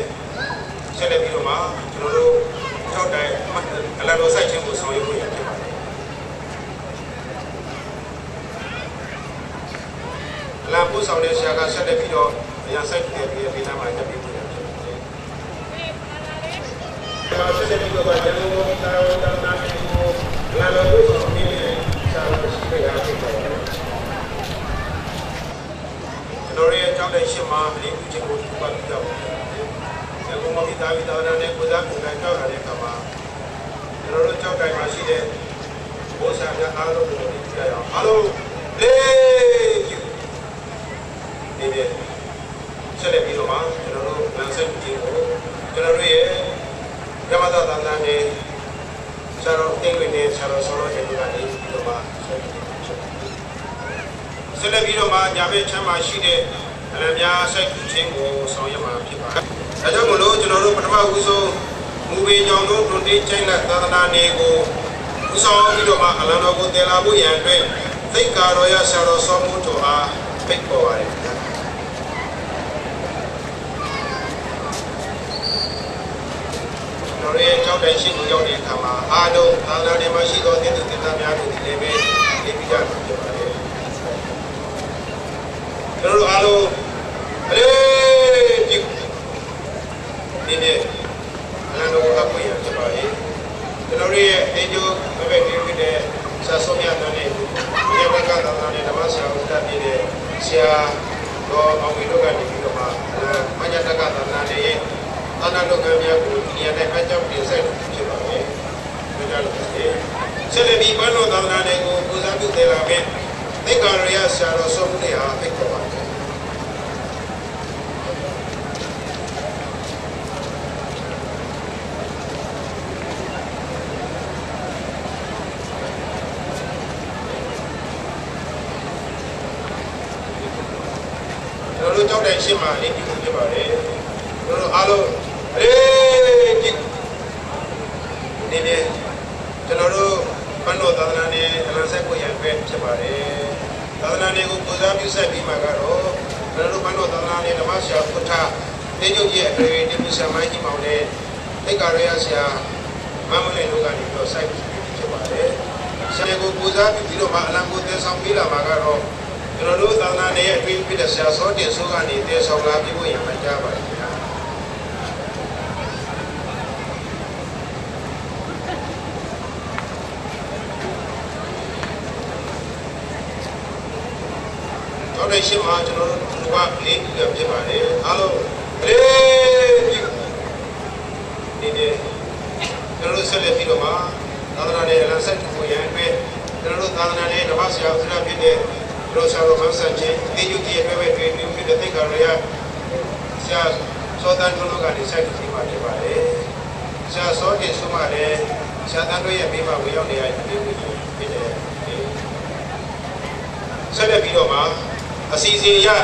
ဆက်လက်ပြီးတော့မှကျွန်တော်တို့ထောက်တိုင်အလားတော်ဆိုင်ခြင်းကိုဆောင်ရွက်ဖို့ရဖြစ်ပါတယ်အလားပို့ဆောင်တဲ့ဆရာကဆက်လက်ပြီးတော့အရာဆိုင်တဲ့ပြည်ပြည်သားမှာတက်ပြီးဖြစ်ပါတယ်ဆက်လက်ပြီးတော့ကျွန်တော်တို့တာဝန်တာနာကိုအလားတော်ပို့ဆောင်နေတဲ့ဆရာကရှိခဲ့တာဖြစ်ပါတယ်ကျွန်တော်ရဲ့ကြောင်းတဲ့ရှင်းမှာအလေးပြုခြင်းကိုပတ်သက်ကြပါတယ်။အခုမှဒီတာဝိတော်နဲ့ကိုစားပုံတိုင်းကြောက်လာတဲ့အခါမှာကျွန်တော်တို့ကြောက်တိုင်းမှာရှိတဲ့ဘုရားများအားလုံးကိုဒီကြရအောင်အားလုံးလေးယူဒီပြဆက်လက်ပြီးတော့မှကျွန်တော်တို့လမ်းဆက်ခြင်းကိုကျွန်တော်တို့ရဲ့ဓမ္မသာသနာနဲ့ဆရာတော်တင်ဝင်နဲ့ဆရာတော်ဆောတော်ကျေကနေပြီးတော့မှဆက်လက်ပြီးတော့မှညာဘက်ချမ်းမှာရှိတဲ့အလံများစိုက်ထူခြင်းကိုဆောင်ရွက်မှာဖြစ်ပါတယ်။ဒါကြောင့်မလို့ကျွန်တော်တို့ပထမဦးဆုံးမူပေကြောင့်တို့ဒုတိယကျိုင်းလက်သာသနာနယ်ကိုဦးဆောင်ပြီးတော့မှအလံတော်ကိုတည်လာဖို့ရန်အတွက်သိက္ခာတော်ရဆရာတော်ဆောမှုတော်အားဖိတ်ခေါ်ပါတယ်။ကျွန်တော်ရဲ့ကြောက်တိုင်းရှိကိုရောက်တဲ့အခါမှာအားလုံးသာသနာနယ်မှာရှိသောသင်္သူသင်္သားများတို့ဒီလည်းပဲနေပြီးကြမှာဖြစ်ပါတယ်။ကျွန်တော်တို့အားလုံးအလေးပြုဒီနေ့အလံတော်ကိုအပွင့်ရဖြစ်ပါလေကျွန်တော်ရဲ့အကျိုးဘယ်ဘက်နေဖြစ်တဲ့ဆရာဆုံးမြတ်တဲ့ဒီဘက်ကသာသနာနဲ့ဓမ္မဆရာဦးတာပြည့်တဲ့ဆရာတော်အောင်ဝေတို့ကနေပြီးတော့မှမညတကသာသနာနဲ့သာသနာတော်ကများကိုဒီရတဲ့အကြောင်းပြင်ဆက်ဖြစ်ပါလေဘုရားတော်ဆက်လက်ပြီးဘန်းတော်သာသနာနဲ့ကိုပူဇော်ပြုတယ်လာမယ်သိက္ခာရရဆရာတော်ဆုံးတဲ့အားဖိတ်ခေါ်ပါတယ်တို့ကြောက်တဲ့ရှင်းမှာလေးပြုဖြစ်ပါတယ်တို့အားလုံးအေးကြည့်ဒီနေ့ကျွန်တော်တို့ဘန်းတော်သာသနာနဲ့အလံဆက်ကိုရန်ပဲဖြစ်ပါတယ်သာသနာနဲ့ကိုပူဇော်ပြုဆက်ပြီးမှကတော့ကျွန်တော်တို့ဘန်းတော်သာသနာနဲ့ဓမ္မဆရာพุทธတင်းကျုပ်ကြီးအထွေထွေတင်ပြဆရာမကြီးမောင်နဲ့သိက္ခာရရဆရာမမလေးတို့ကနေတော့စိုက်ပြီးဖြစ်ပါတယ်ဆရာကိုပူဇော်ပြီးတော့မှအလံကိုသင်ဆောင်ပေးလာမှာကတော့ကျွန်တော်တို့သာသနာနယ်ရဲ့အတွင်းဖြစ်တဲ့ဆရာစောတင်ဆိုးကနေတည်ဆောင်လာပြီးဖို့ရမှကြားပါတယ်ခင်ဗျာတော့လည်းရှင်းမှာကျွန်တော်တို့ကလေးပြပြပါတယ်အားလုံးလေးပြဒီနေ့ကျွန်တော်တို့ဆက်လက်ပြီးတော့မှသာသနာနယ်အလံဆက်ကိုရန်အတွက်ကျွန်တော်တို့သာသနာနယ်ဓမ္မဆရာဦးဇာဖြစ်တဲ့တို့ဆရာတော်မဆန်ချင်းဒီယူကြီးရဲ့ဘက်တွေတွေ့တဲ့သိက္ခာရရဆရာစောတန်တို့ကနေစိုက်ကြည့်ပါနေပါတယ်ဆရာစောတင်ဆိုမှလည်းဆရာတန်တို့ရဲ့မိဘဝေရောက်နေရတဲ့ဒီလိုဖြစ်တယ်ဆက်လက်ပြီးတော့မှအစီအစဉ်ရကျွန်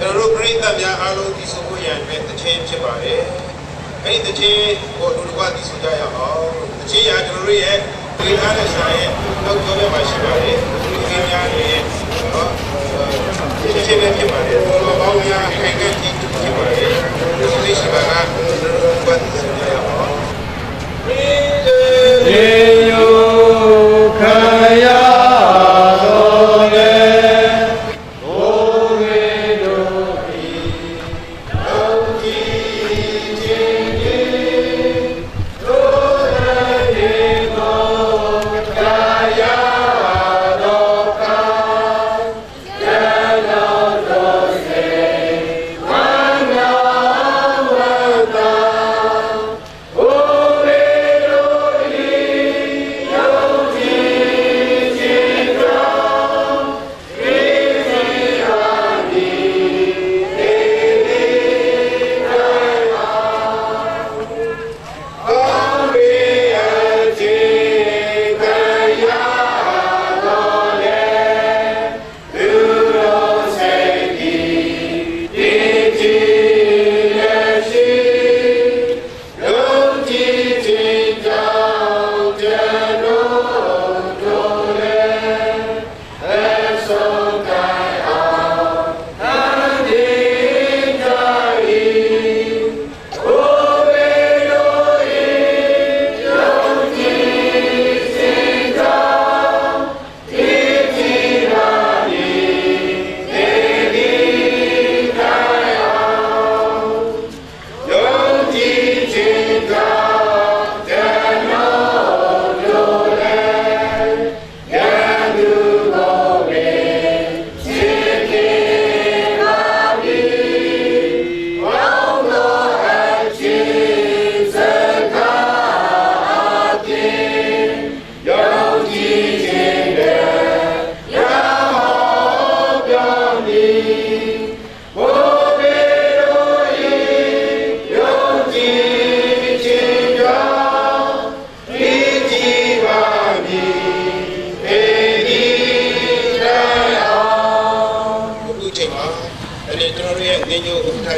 တော်တို့ပြိဿများအားလုံးဒီဆိုဖို့ရန်အတွက်တခြင်းဖြစ်ပါတယ်အဲ့ဒီတခြင်းကိုဒုက္ခဒီဆိုကြရအောင်တခြင်းရကျွန်တော်တို့ရဲ့ဒီထားတဲ့ဆရာရဲ့နောက်ကျော်ရမှာရှိပါတယ်ဒီများရဲ့ဒီချိန်ပဲဖြစ်ပါတယ်ဘောပေါင်းများခိုင်ခဲ့ကြည့်ဖြစ်ပါတယ်ဒီလိုရှိပါကဘတ်စရရပါရေယုခယတော်လေဘိုးရေတို့ဤတော်ကြည်ခြင်းကြီးတို့ရဲ့ကိုကာယတော်က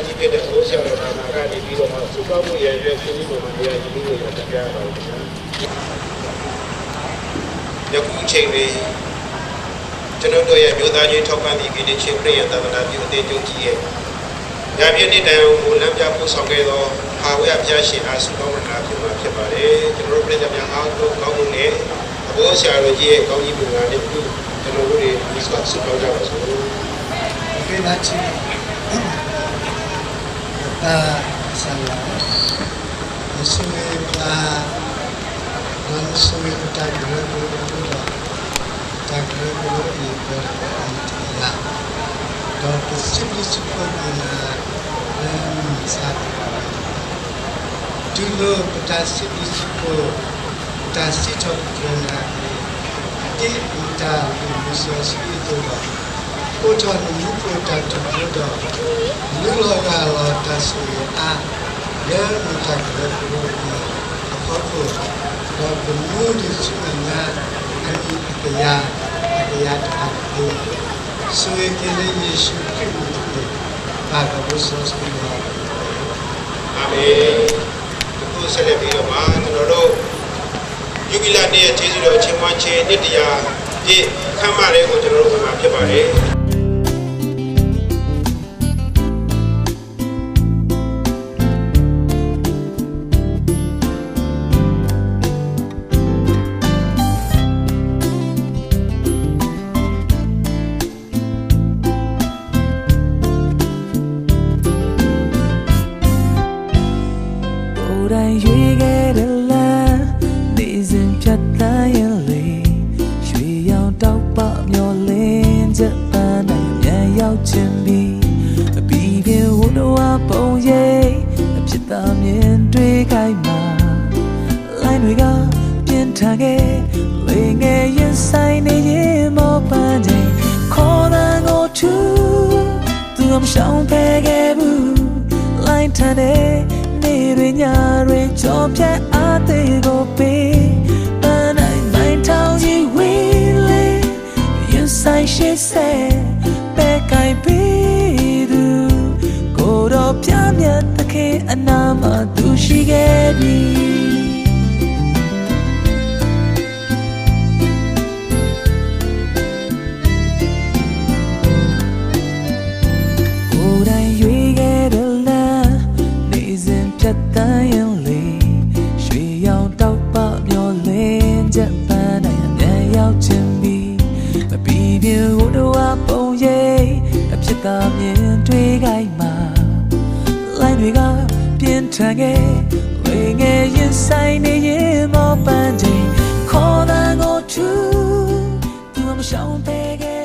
ကြီးဖြစ်တဲ့ဘုရားတော်နာကနေပြီးတော့စုပေါင်းမှုရတဲ့ပြည်သူ့ပေါ်မှာတရားကြီးလို့ရတဲ့ကြားပါဘူး။ယခုချိန်လေးကျွန်တော်တို့ရဲ့မြို့သားချင်းထောက်ပံ့ပြီးကိတဲ့ချင်းပြည်ရသာသနာပြုအသင်းချုပ်ကြီးရဲ့ညပြည့်နေ့တိုင်အောင်ကိုလမ်းပြပို့ဆောင်ခဲ့သောဟာဝဲအပြားရှင်အားစုပေါင်းရတာဖြစ်ပါတယ်။ကျွန်တော်တို့ပြည်သူများအားလုံးကောင်းမှုနဲ့ဘုရားဆရာတော်ကြီးရဲ့ကောင်းကြီးပူဇော်နဲ့ပြုကျွန်တော်တို့တွေဒီစကစုပေါင်းကြပါစို့။ 给他去，上来，我是为他，我是为他个人不知道，他个人不一个啦，到不是不是不呢，啥的，就那不他是不是不，他是从哪里，第不他不是是多少。ကိုချောင်းလူကိုတတ်တယ်တော့လူလောကတော့တဆူအားရဲမတက်တဲ့ဘုရားအခုတော့ဘုရားဒီစမနာအမိတရားတာဒီဆွေကလေးယေရှုခရစ်ကိုဘာကဘုရားစပြီးတော့အာမင်ဒီကိုဆက်လက်ပြီးတော့ကျွန်တော်တို့ယူဘီလာနေ့ရဲ့ကျေးဇူးတော်ချင်းမချင်းနှစ်တရားပြည့်ခမ်းမလေးကိုကျွန်တော်တို့မှာဖြစ်ပါတယ် Shall beg